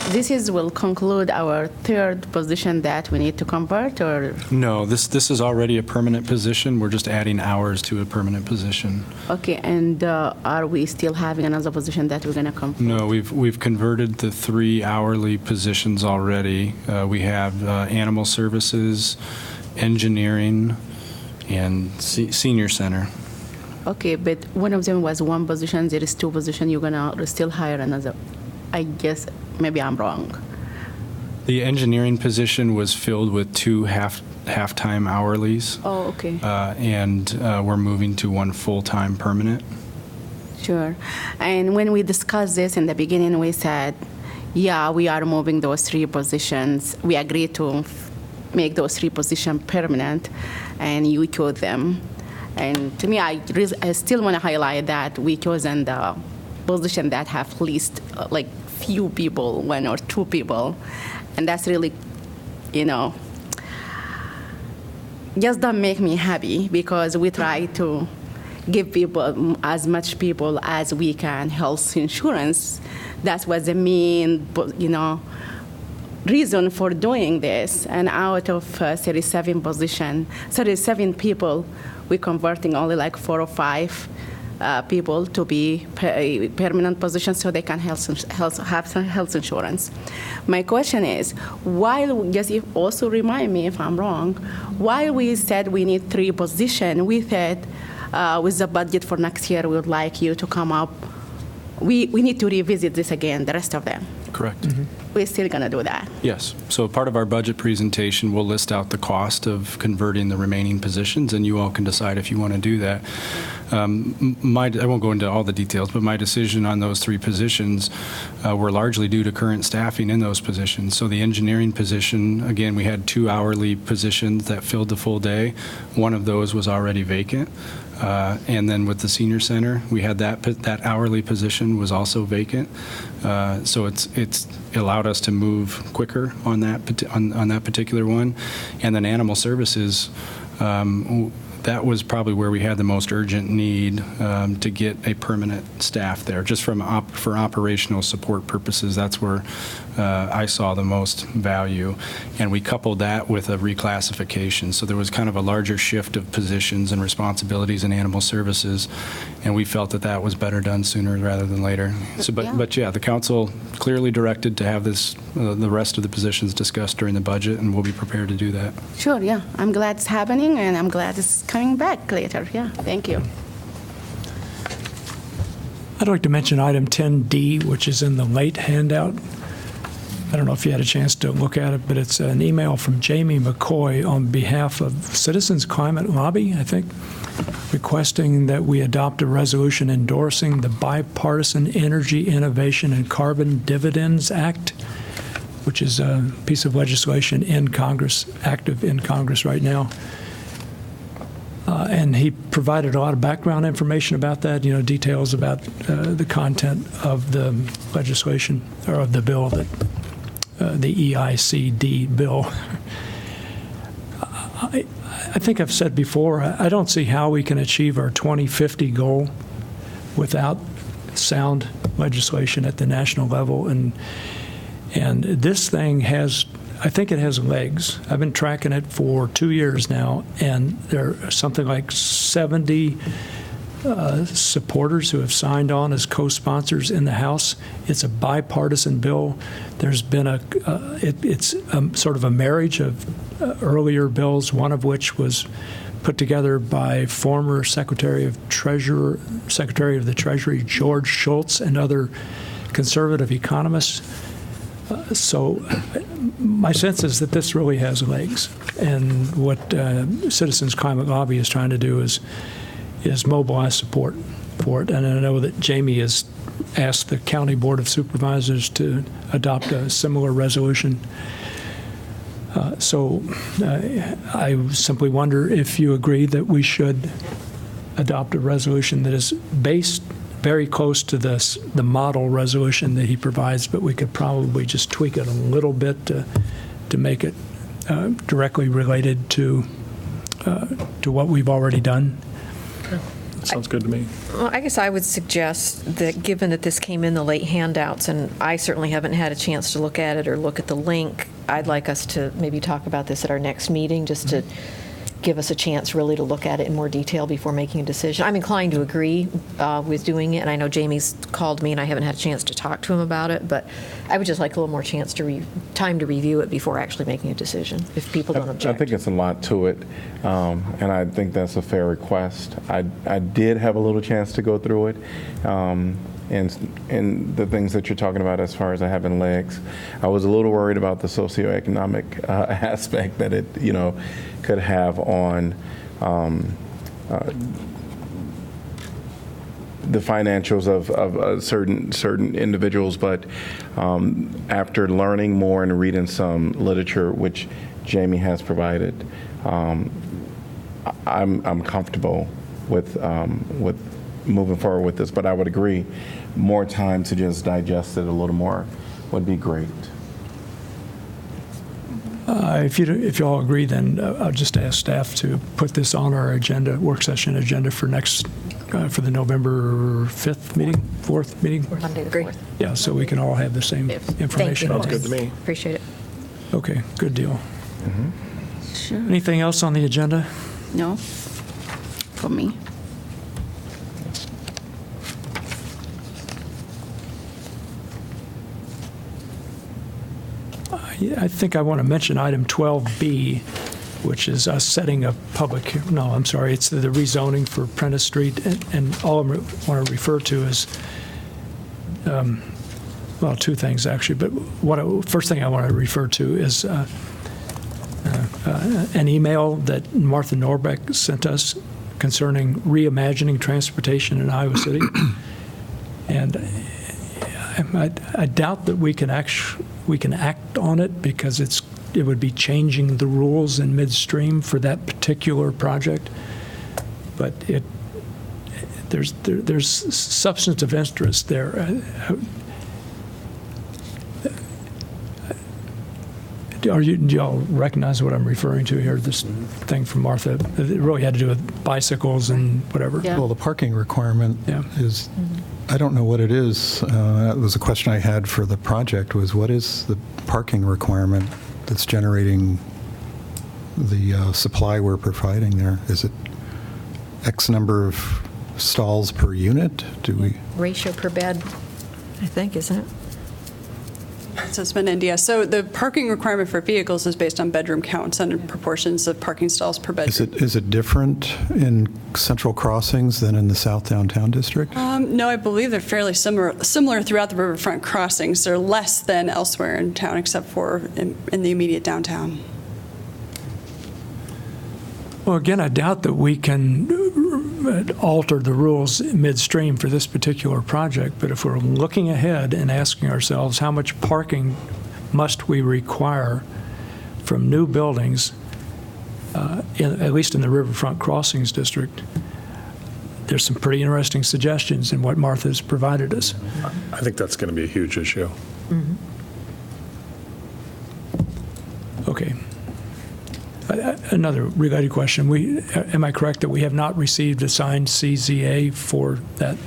will conclude our third position that we need to convert, or? No, this is already a permanent position. We're just adding hours to a permanent position. Okay, and are we still having another position that we're going to convert? No, we've converted the 3 hourly positions already. We have animal services, engineering, and senior center. Okay, but one of them was one position, there is 2 positions, you're going to still hire another. I guess, maybe I'm wrong. The engineering position was filled with 2 half-time hourlies. Oh, okay. And we're moving to 1 full-time permanent. Sure. And when we discussed this in the beginning, we said, yeah, we are moving those 3 positions. We agreed to make those 3 positions permanent, and you chose them. And to me, I still want to highlight that we chosen the position that have least, like, few people, 1 or 2 people. And that's really, just don't make me happy, because we try to give people, as much people as we can, health insurance. That was the main, reason for doing this. And out of 37 people, we're converting only like 4 or 5 people to be permanent positions so they can have health insurance. My question is, also remind me if I'm wrong, while we said we need 3 positions, we said with the budget for next year, we would like you to come up we need to revisit this again, the rest of them. Correct. We're still going to do that. Yes. So part of our budget presentation, we'll list out the cost of converting the remaining positions, and you all can decide if you want to do that. I won't go into all the details, but my decision on those 3 positions were largely due to current staffing in those positions. So the engineering position, again, we had 2 hourly positions that filled the full day. One of those was already vacant. And then with the senior center, we had that hourly position was also vacant. So it's allowed us to move quicker on that particular one. And then animal services, that was probably where we had the most urgent need to get a permanent staff there. Just for operational support purposes, that's where I saw the most value. And we coupled that with a reclassification. So there was kind of a larger shift of positions and responsibilities in animal services, and we felt that that was better done sooner rather than later. So, but yeah, the council clearly directed to have the rest of the positions discussed during the budget, and we'll be prepared to do that. Sure, yeah. I'm glad it's happening, and I'm glad it's coming back later. Yeah, thank you. I'd like to mention item 10D, which is in the late handout. I don't know if you had a chance to look at it, but it's an email from Jamie McCoy on behalf of Citizens Climate Lobby, I think, requesting that we adopt a resolution endorsing the Bipartisan Energy Innovation and Carbon Dividends Act, which is a piece of legislation in Congress, active in Congress right now. And he provided a lot of background information about that, details about the content of the legislation, or of the bill, the EICD bill. I think I've said before, I don't see how we can achieve our 2050 goal without sound legislation at the national level. And this thing I think it has legs. I've been tracking it for 2 years now, and there are something like 70 supporters who have signed on as co-sponsors in the House. It's a bipartisan bill. There's been it's sort of a marriage of earlier bills, one of which was put together by former Secretary of the Treasury George Shultz and other conservative economists. So my sense is that this really has legs, and what Citizens Climate Lobby is trying to do is mobilize support for it. And I know that Jamie has asked the County Board of Supervisors to adopt a similar resolution. So I simply wonder if you agree that we should adopt a resolution that is based very close to the model resolution that he provides, but we could probably just tweak it a little bit to make it directly related to what we've already done. Sounds good to me. Well, I guess I would suggest that, given that this came in the late handouts, and I certainly haven't had a chance to look at it or look at the link, I'd like us to maybe talk about this at our next meeting, just to give us a chance really to look at it in more detail before making a decision. I'm inclined to agree with doing it, and I know Jamie's called me and I haven't had a chance to talk to him about it, but I would just like a little more chance time to review it before actually making a decision, if people don't object. I think it's a lot to it, and I think that's a fair request. I did have a little chance to go through it, and the things that you're talking about as far as having legs. I was a little worried about the socioeconomic aspect that it, could have on the financials of certain individuals, but after learning more and reading some literature, which Jamie has provided, I'm comfortable with moving forward with this. But I would agree, more time to just digest it a little more would be great. If you all agree, then I'll just ask staff to put this on our agenda, work session agenda for for the November 5th meeting, 4th meeting? Monday the 4th. Yeah, so we can all have the same information. Thank you. Sounds good to me. Appreciate it. Okay, good deal. Sure. Anything else on the agenda? No, for me. I think I want to mention item 12B, which is us setting a public, no, I'm sorry, it's the rezoning for Prentice Street, and all I want to refer to is well, two things, actually, but first thing I want to refer to is an email that Martha Norbeck sent us concerning reimagining transportation in Iowa City. And I doubt that we can act on it because it would be changing the rules in midstream for that particular project. But there's substantive interest there. Do y'all recognize what I'm referring to here? This thing from Martha, it really had to do with bicycles and whatever. Yeah. Well, the parking requirement Yeah. is, I don't know what it is. That was a question I had for the project, was what is the parking requirement that's generating the supply we're providing there? Is it X number of stalls per unit? Do we? Ratio per bed, I think, isn't it? So it's been NDS. So the parking requirement for vehicles is based on bedroom counts and proportions of parking stalls per bedroom. Is it different in Central Crossings than in the South Downtown District? No, I believe they're fairly similar throughout the riverfront crossings. They're less than elsewhere in town, except for in the immediate downtown. Well, again, I doubt that we can alter the rules midstream for this particular project, but if we're looking ahead and asking ourselves how much parking must we require from new buildings, at least in the Riverfront Crossings District, there's some pretty interesting suggestions in what Martha's provided us. I think that's going to be a huge issue. Okay. Another related question. Am I correct that we have not received a signed CZA for that?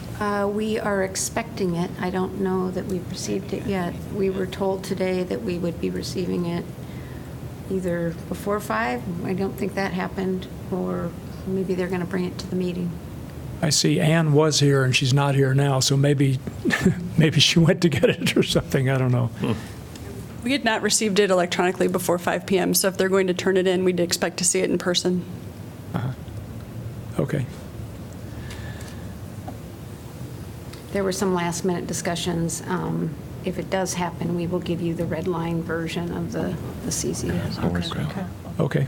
We are expecting it. I don't know that we've received it yet. We were told today that we would be receiving it either before 5, I don't think that happened, or maybe they're going to bring it to the meeting. I see Ann was here and she's not here now, so maybe she went to get it or something. I don't know. We had not received it electronically before 5 p.m., so if they're going to turn it in, we'd expect to see it in person. Okay. There were some last-minute discussions. If it does happen, we will give you the red line version of the CZA. Okay.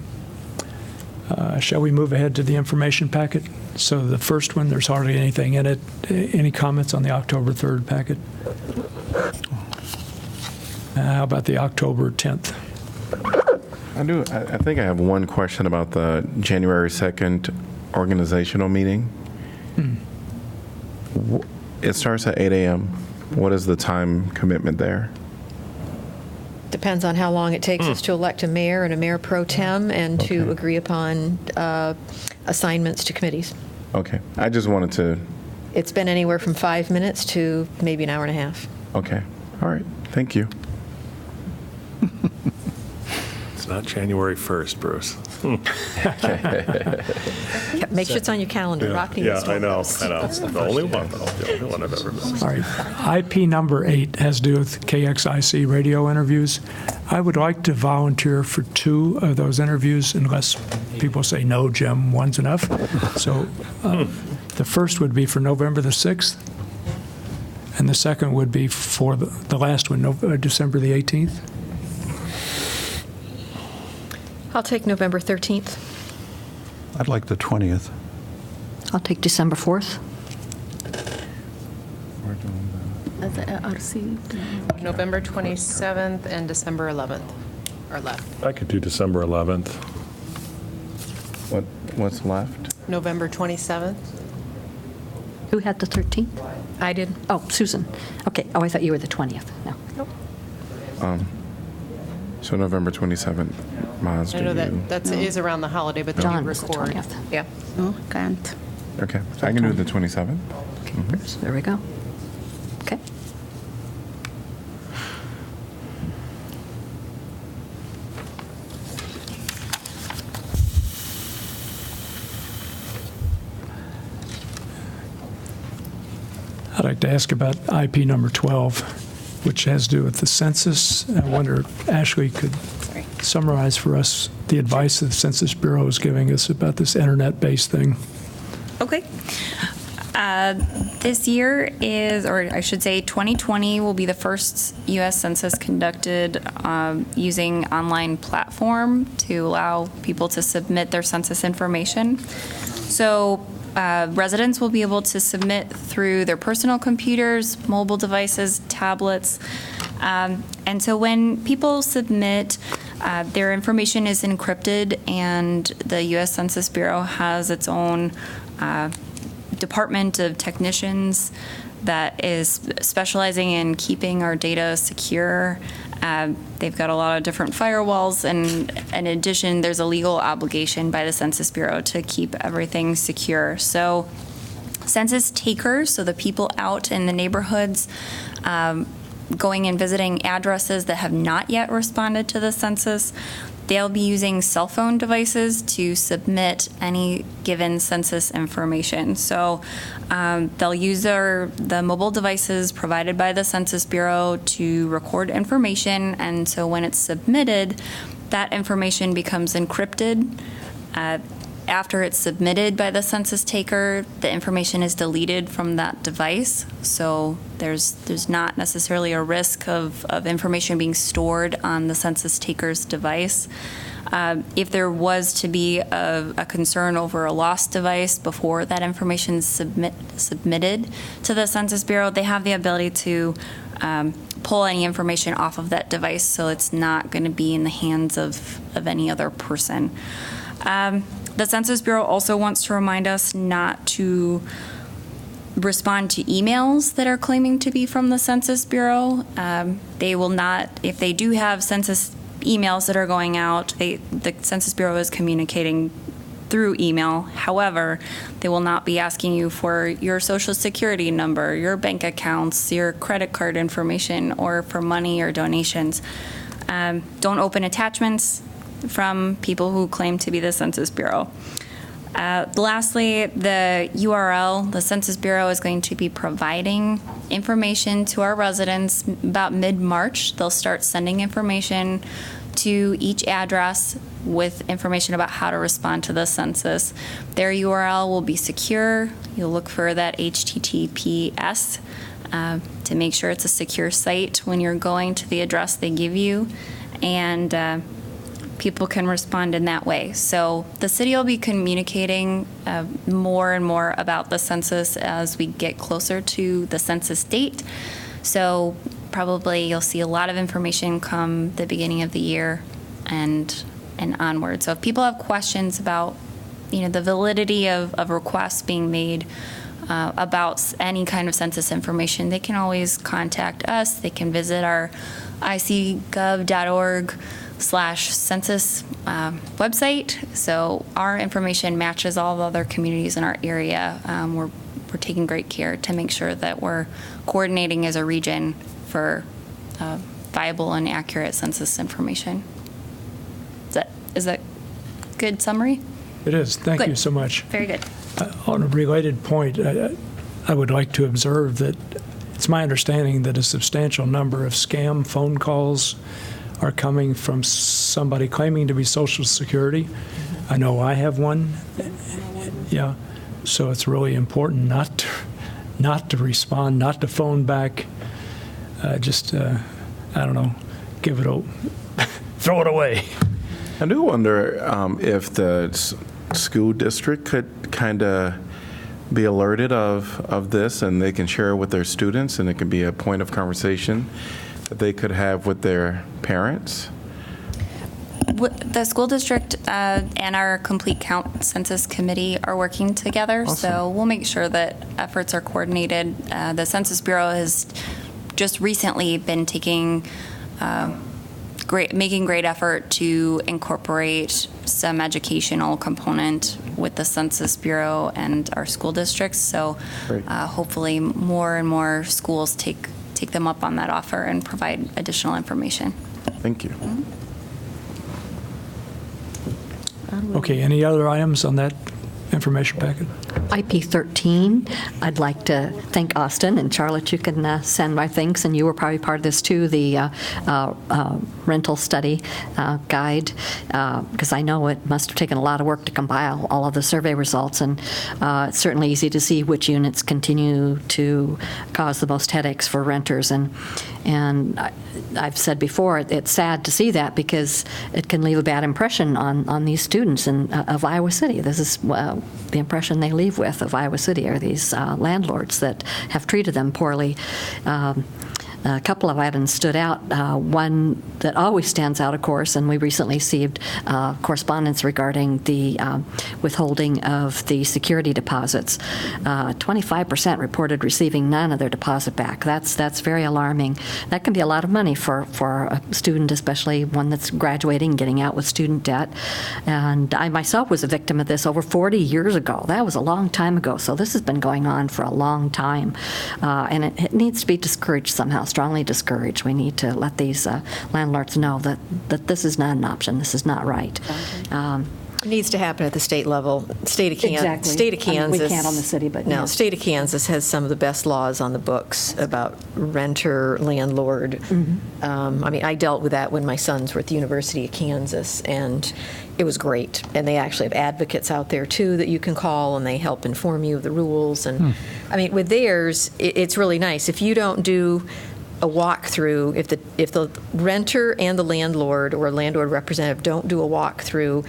Shall we move ahead to the information packet? So the first one, there's hardly anything in it. Any comments on the October 3rd packet? How about the October 10th? I think I have one question about the January 2nd organizational meeting. It starts at 8 a.m. What is the time commitment there? Depends on how long it takes us to elect a mayor and a mayor pro tem and to agree upon assignments to committees. Okay. I just wanted to. It's been anywhere from 5 minutes to maybe an hour and a half. Okay. All right. Thank you. It's not January 1st, Bruce. Make sure it's on your calendar. Rockne Yeah, was told I know. us. The only one, though. The only one I've ever missed. All right. IP number 8 has to do with KXIC radio interviews. I would like to volunteer for 2 of those interviews unless people say, no, Jim, one's enough. So the first would be for November the 6th, and the second would be for the last one, December the 18th. I'll take November 13th. I'd like the 20th. I'll take December 4th. As a RC. November 27th and December 11th are left. I could do December 11th. What's left? November 27th? Who had the 13th? I did. Oh, Susan. Okay. Oh, I thought you were the 20th. No. So November 27th. Maz, I know that is around the holiday, but then you John was the record. 20th. Yeah. No, can't. Okay. I can do the 27th. There we go. Okay. I'd like to ask about IP number 12, which has to do with the census. I wonder if Ashley could summarize for us the advice the Census Bureau is giving us about this internet-based thing. Okay. This year is, or I should say 2020 will be the first U.S. Census conducted using online platform to allow people to submit their census information. So residents will be able to submit through their personal computers, mobile devices, tablets. And so when people submit, their information is encrypted, and the U.S. Census Bureau has its own department of technicians that is specializing in keeping our data secure. They've got a lot of different firewalls, and in addition, there's a legal obligation by the Census Bureau to keep everything secure. So census takers, so the people out in the neighborhoods, going and visiting addresses that have not yet responded to the census, they'll be using cell phone devices to submit any given census information. So they'll use the mobile devices provided by the Census Bureau to record information, and so when it's submitted, that information becomes encrypted. After it's submitted by the census taker, the information is deleted from that device. So there's not necessarily a risk of information being stored on the census taker's device. If there was to be a concern over a lost device before that information is submitted to the Census Bureau, they have the ability to pull any information off of that device, so it's not going to be in the hands of any other person. The Census Bureau also wants to remind us not to respond to emails that are claiming to be from the Census Bureau. They will not, if they do have census emails that are going out, the Census Bureau is communicating through email. However, they will not be asking you for your social security number, your bank accounts, your credit card information, or for money or donations. Don't open attachments from people who claim to be the Census Bureau. Lastly, the URL, the Census Bureau is going to be providing information to our residents about mid-March. They'll start sending information to each address with information about how to respond to the census. Their URL will be secure. You'll look for that HTTPS to make sure it's a secure site when you're going to the address they give you, and people can respond in that way. So the city will be communicating more and more about the census as we get closer to the census date. So probably you'll see a lot of information come the beginning of the year and onward. So if people have questions about, the validity of requests being made about any kind of census information, they can always contact us. They can visit our icgov.org/census website. So our information matches all the other communities in our area. We're taking great care to make sure that we're coordinating as a region for viable and accurate census information. Is that good summary? It is. Thank Good. you so much. Very good. On a related point, I would like to observe that it's my understanding that a substantial number of scam phone calls are coming from somebody claiming to be Social Security. I know I have one. Yeah. So it's really important not to respond, not to phone back. I don't know, throw it away. I do wonder if the school district could kind of be alerted of this, and they can share it with their students, and it can be a point of conversation that they could have with their parents. The school district and our Complete Count Census Committee are working together, Awesome. So we'll make sure that efforts are coordinated. The Census Bureau has just recently been making great effort to incorporate some educational component with the Census Bureau and our school districts. So hopefully more and more schools take them up on that offer and provide additional information. Thank you. Okay, any other items on that information packet? IP 13. I'd like to thank Austin, and Charlotte, you can send my thanks, and you were probably part of this too, the rental study guide, because I know it must have taken a lot of work to compile all of the survey results, and it's certainly easy to see which units continue to cause the most headaches for renters. And I've said before, it's sad to see that because it can leave a bad impression on these students of Iowa City. This is the impression they leave with of Iowa City, are these landlords that have treated them poorly. A couple of items stood out. One that always stands out, of course, and we recently received correspondence regarding the withholding of the security deposits. 25% reported receiving none of their deposit back. That's very alarming. That can be a lot of money for a student, especially one that's graduating, getting out with student debt. And I myself was a victim of this over 40 years ago. That was a long time ago. So this has been going on for a long time. And it needs to be discouraged somehow, strongly discouraged. We need to let these landlords know that this is not an option. This is not right. It needs to happen at the state level. State of Kansas. Exactly. State of Kansas. We can't on the city, but no. yes. State of Kansas has some of the best laws on the books about renter, landlord. I mean, I dealt with that when my sons were at the University of Kansas, and it was great. And they actually have advocates out there too that you can call, and they help inform you of the rules. And I mean, with theirs, it's really nice. If you don't do a walkthrough, if the renter and the landlord or landlord representative don't do a walkthrough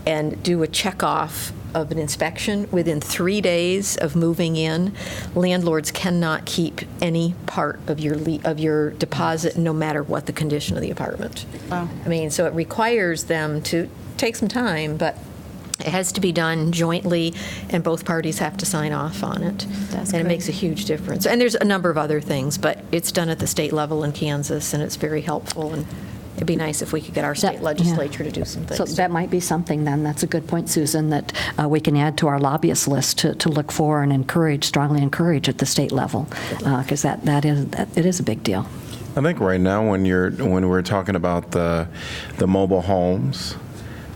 and do a checkoff of an inspection within 3 days of moving in, landlords cannot keep any part of your deposit, no matter what the condition of the apartment. Wow. I mean, so it requires them to take some time, but it has to be done jointly, and both parties have to sign off on it. That's and it great. makes a huge difference. And there's a number of other things, but it's done at the state level in Kansas, and it's very helpful. And it'd be nice if we could get our state legislature to do some things. So that might be something then. That's a good point, Susan, that we can add to our lobbyist list to look for and encourage, strongly encourage at the state level, because it is a big deal. I think right now when we're talking about the mobile homes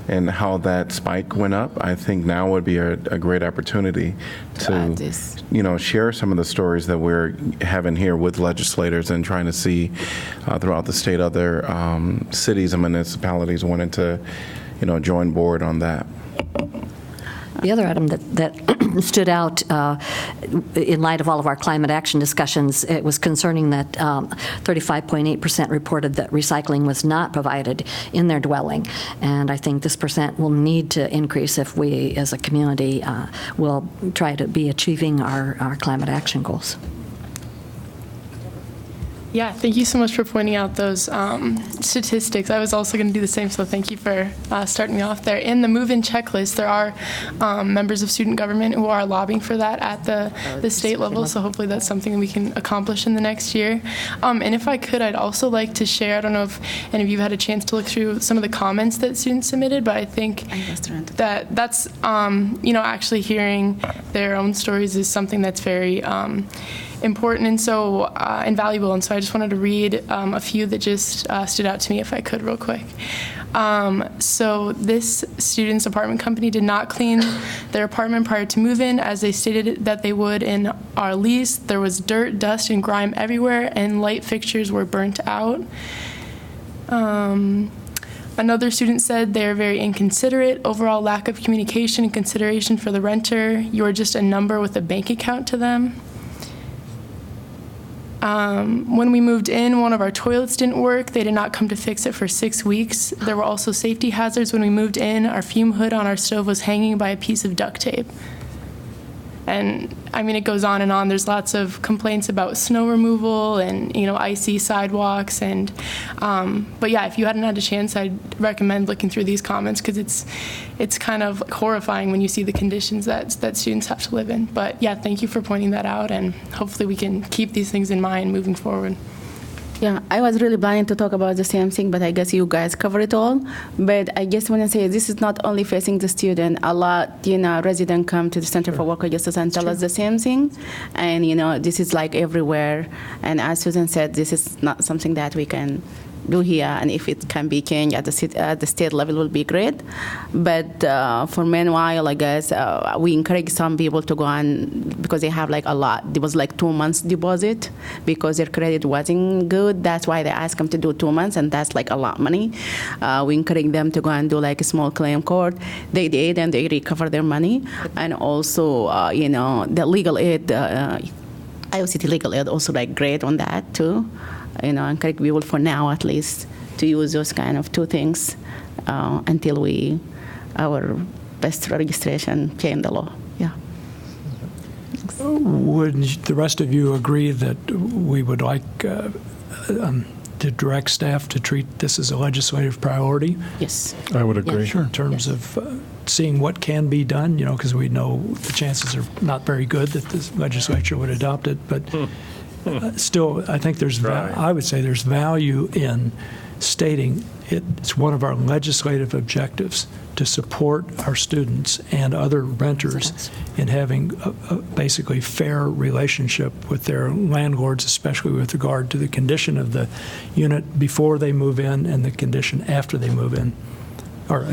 and how that spike went up, I think now would be a great opportunity to share some of the stories that we're having here with legislators and trying to see throughout the state other cities and municipalities wanting to join board on that. The other item that stood out in light of all of our climate action discussions, it was concerning that 35.8% reported that recycling was not provided in their dwelling. And I think this percent will need to increase if we as a community will try to be achieving our climate action goals. Yeah, thank you so much for pointing out those statistics. I was also going to do the same, so thank you for starting me off there. In the move-in checklist, there are members of student government who are lobbying for that at the state level, so hopefully that's something we can accomplish in the next year. And if I could, I'd also like to share, I don't know if any of you have had a chance to look through some of the comments that students submitted, but I think that's, actually hearing their own stories is something that's very important and so invaluable. And so I just wanted to read a few that just stood out to me, if I could, real quick. So this student's apartment company did not clean their apartment prior to move-in, as they stated that they would in our lease. There was dirt, dust, and grime everywhere, and light fixtures were burnt out. Another student said they're very inconsiderate, overall lack of communication and consideration for the renter. You are just a number with a bank account to them. When we moved in, one of our toilets didn't work. They did not come to fix it for 6 weeks. There were also safety hazards when we moved in. Our fume hood on our stove was hanging by a piece of duct tape. And I mean, it goes on and on. There's lots of complaints about snow removal and, icy sidewalks. And, but yeah, if you hadn't had a chance, I'd recommend looking through these comments, because it's kind of horrifying when you see the conditions that students have to live in. But yeah, thank you for pointing that out, and hopefully we can keep these things in mind moving forward. Yeah, I was really planning to talk about the same thing, but I guess you guys cover it all. But I just want to say this is not only facing the student. A lot, residents come to the Center for Worker Justice and tell us the same thing. And, this is like everywhere. And as Susan said, this is not something that we can do here, and if it can be changed at the state level, will be great. But for meanwhile, I guess we encourage some people to go on because they have like a lot. There was like 2 months deposit because their credit wasn't good. That's why they asked them to do 2 months, and that's like a lot of money. We encourage them to go and do like a small claim court. They did, and they recover their money. And also, the legal aid, Iowa City legal aid also like great on that too. Encourage people for now at least to use those kind of 2 things until our best registration change the law. Yeah. Would the rest of you agree that we would like to direct staff to treat this as a legislative priority? Yes. I would agree. In terms of seeing what can be done, because we know the chances are not very good that the legislature would adopt it, but still, I think I would say there's value in stating it's one of our legislative objectives to support our students and other renters in having a basically fair relationship with their landlords, especially with regard to the condition of the unit before they move in and the condition after they move in, or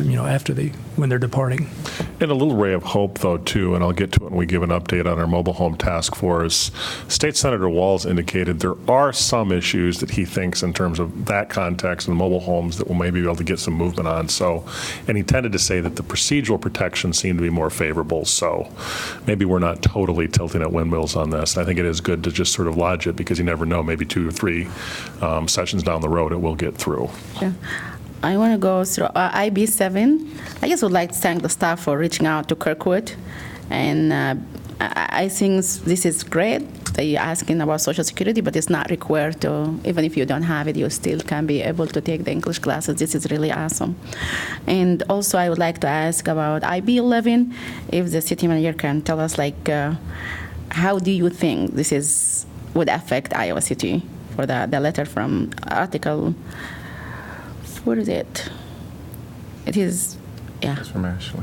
when they're departing. And a little ray of hope, though, too, and I'll get to it when we give an update on our mobile home task force. State Senator Walz indicated there are some issues that he thinks in terms of that context and mobile homes that we'll maybe be able to get some movement on. And he tended to say that the procedural protections seem to be more favorable. So maybe we're not totally tilting at windmills on this. I think it is good to just sort of lodge it because you never know, maybe 2 or 3 sessions down the road it will get through. Yeah. I want to go through IB7. I just would like to thank the staff for reaching out to Kirkwood. And I think this is great that you're asking about Social Security, but it's not required to, even if you don't have it, you still can be able to take the English classes. This is really awesome. And also, I would like to ask about IB11, if the city manager can tell us, how do you think this would affect Iowa City for the letter from Article. What is it? It is, yeah. It's from Ashley.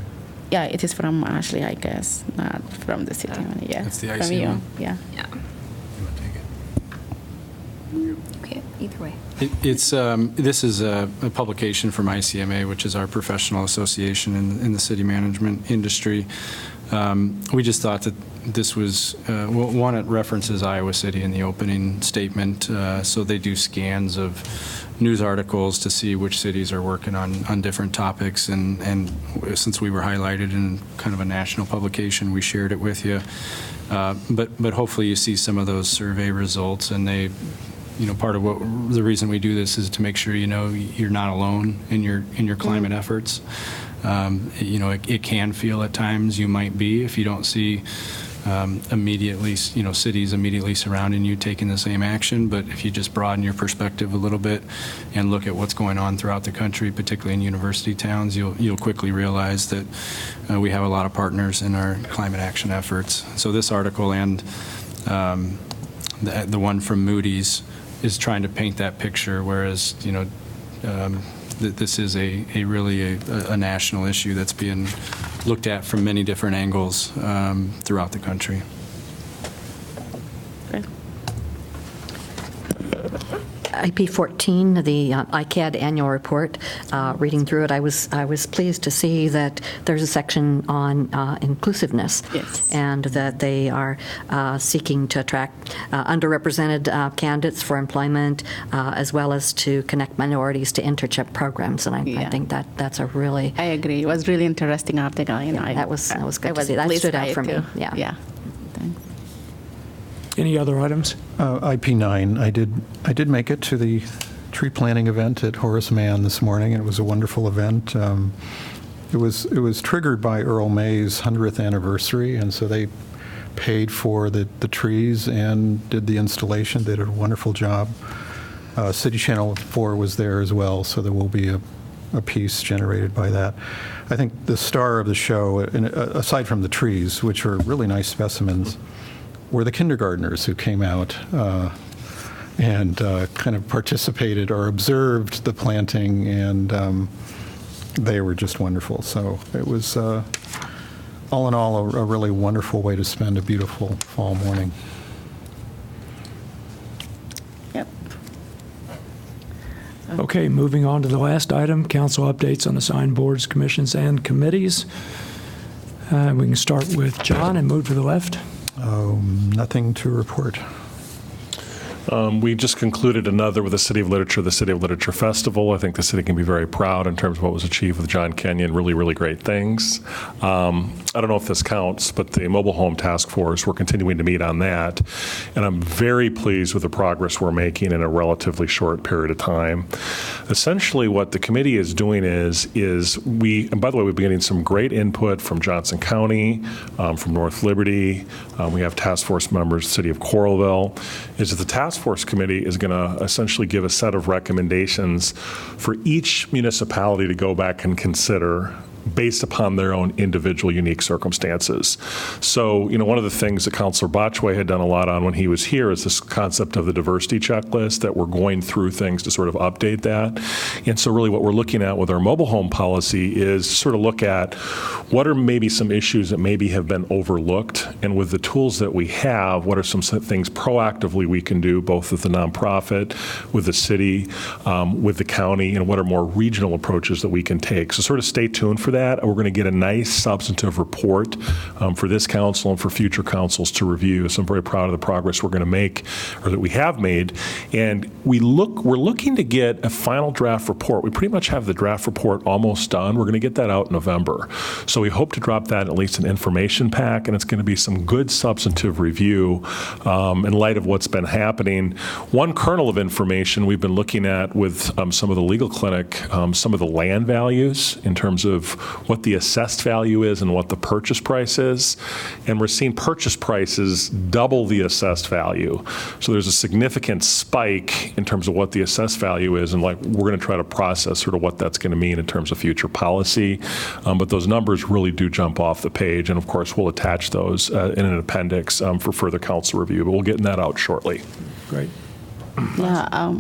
Yeah, it is from Ashley, I guess, not from the city. Yeah, It's the from ICM. you. Yeah. Yeah. Okay, either way. This is a publication from ICMA, which is our professional association in the city management industry. We just thought that this was, one, it references Iowa City in the opening statement, so they do scans of news articles to see which cities are working on different topics, and since we were highlighted in kind of a national publication, we shared it with you. But hopefully you see some of those survey results, and they, part of the reason we do this is to make sure you're not alone in your climate efforts. It can feel at times you might be if you don't see immediately, cities immediately surrounding you taking the same action. But if you just broaden your perspective a little bit and look at what's going on throughout the country, particularly in university towns, you'll quickly realize that we have a lot of partners in our climate action efforts. So this article and the one from Moody's is trying to paint that picture, whereas this is a really a national issue that's being looked at from many different angles throughout the country. IP 14, the ICAD annual report, reading through it, I was pleased to see that there's a section on inclusiveness. Yes. And that they are seeking to attract underrepresented candidates for employment, as well as to connect minorities to internship programs. And I think that's a really... I agree. It was really interesting article. that was good to see. That stood out for me. Yeah. Yeah. Thanks. Any other items? IP9, I did make it to the tree planting event at Horace Mann this morning, and it was a wonderful event. It was triggered by Earl May's 100th anniversary, and so they paid for the trees and did the installation. They did a wonderful job. City Channel 4 was there as well, so there will be a piece generated by that. I think the star of the show, aside from the trees, which are really nice specimens, were the kindergartners who came out and kind of participated or observed the planting, and they were just wonderful. So it was, all in all, a really wonderful way to spend a beautiful fall morning. Yep. Okay, moving on to the last item, council updates on assigned boards, commissions, and committees. We can start with John and move to the left. Nothing to report. We just concluded another with the City of Literature Festival. I think the city can be very proud in terms of what was achieved with John Kenyon. Really, really great things. I don't know if this counts, but the Mobile Home Task Force, we're continuing to meet on that. And I'm very pleased with the progress we're making in a relatively short period of time. Essentially, what the committee is doing is and by the way, we've been getting some great input from Johnson County, from North Liberty. We have task force members, the City of Coralville, is that the task force committee is going to essentially give a set of recommendations for each municipality to go back and consider based upon their own individual unique circumstances. So, one of the things that Councilor Botchway had done a lot on when he was here is this concept of the diversity checklist, that we're going through things to sort of update that. And so really what we're looking at with our mobile home policy is sort of look at what are maybe some issues that maybe have been overlooked, and with the tools that we have, what are some things proactively we can do, both with the nonprofit, with the city, with the county, and what are more regional approaches that we can take. So sort of stay tuned for that. We're going to get a nice substantive report for this council and for future councils to review. So I'm very proud of the progress we're going to make, or that we have made. And we're looking to get a final draft report. We pretty much have the draft report almost done. We're going to get that out in November. So we hope to drop that in at least an information pack, and it's going to be some good substantive review in light of what's been happening. One kernel of information we've been looking at with some of the legal clinic, some of the land values in terms of what the assessed value is and what the purchase price is. And we're seeing purchase prices double the assessed value. So there's a significant spike in terms of what the assessed value is, and we're going to try to process sort of what that's going to mean in terms of future policy. But those numbers really do jump off the page, and of course we'll attach those in an appendix for further council review, but we'll get that out shortly. Great. Yeah,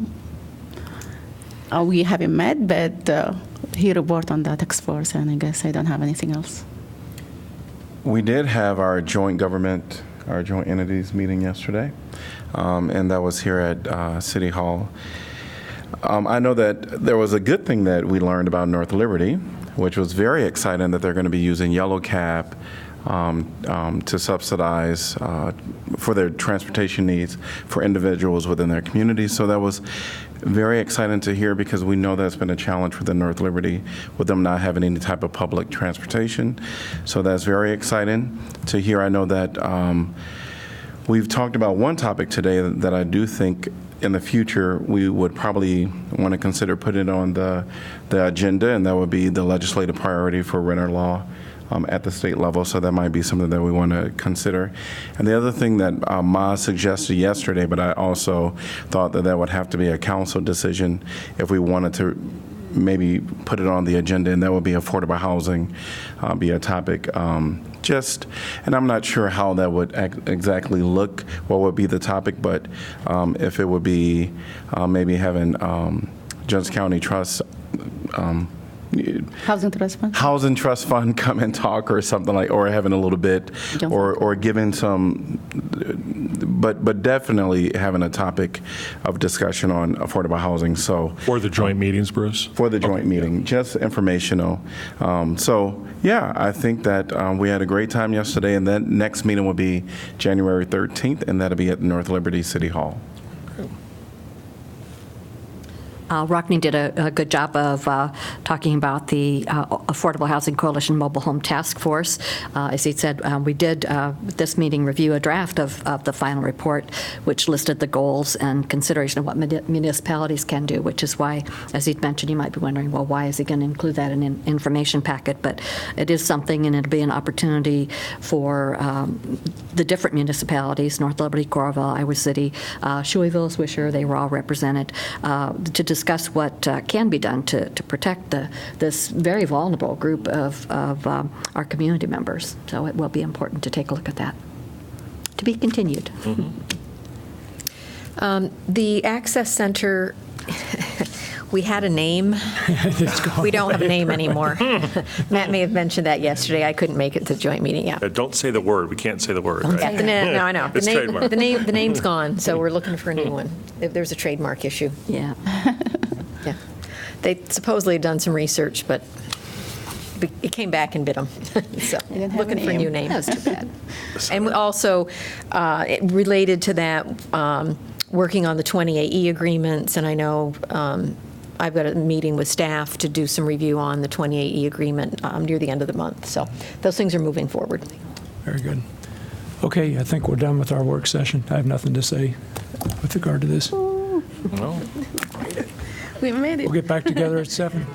we haven't met, but he reported on the task force, and I guess I don't have anything else. We did have our joint entities meeting yesterday, and that was here at City Hall. I know that there was a good thing that we learned about North Liberty, which was very exciting, that they're going to be using Yellow Cab to subsidize for their transportation needs for individuals within their community. So that was very exciting to hear, because we know that's been a challenge for the North Liberty with them not having any type of public transportation. So that's very exciting to hear. I know that we've talked about one topic today that I do think in the future we would probably want to consider putting it on the agenda, and that would be the legislative priority for renter law at the state level. So that might be something that we want to consider. And the other thing that Ma suggested yesterday, but I also thought that would have to be a council decision if we wanted to maybe put it on the agenda, and that would be affordable housing, be a topic. And I'm not sure how that would exactly look, what would be the topic, but if it would be maybe having Johnson County Trust, Housing Trust Fund? Housing Trust Fund come and talk, or something or having a little bit, or giving some, but definitely having a topic of discussion on affordable housing. So for the joint meetings, Bruce? For the joint meeting, just informational. So yeah, I think that we had a great time yesterday, and that next meeting will be January 13th, and that'll be at North Liberty City Hall. Rockne did a good job of talking about the Affordable Housing Coalition Mobile Home Task Force. As he said, we did, at this meeting, review a draft of the final report, which listed the goals and consideration of what municipalities can do, which is why, as he'd mentioned, you might be wondering, well, why is he going to include that in an information packet? But it is something, and it'll be an opportunity for the different municipalities, North Liberty, Coralville, Iowa City, Shueyville, Swisher, they were all represented, to discuss what can be done to protect this very vulnerable group of our community members. So it will be important to take a look at that. To be continued. Mm-hmm. The Access Center, we had a name. We don't have a name anymore. Matt may have mentioned that yesterday. I couldn't make it to the joint meeting. Yeah. Don't say the word. We can't say the word. No, Right? I know. It's trademark. The name's gone, so we're looking for a new one. There's a trademark issue. Yeah. Yeah. They supposedly had done some research, but it came back and bit them. So, didn't have looking a for a new name. name. That was too bad. And we also, related to that, working on the 20AE agreements, and I know I've got a meeting with staff to do some review on the 20AE agreement near the end of the month. So those things are moving forward. Very good. Okay, I think we're done with our work session. I have nothing to say with regard to this. No? We made it. We'll get back together at 7.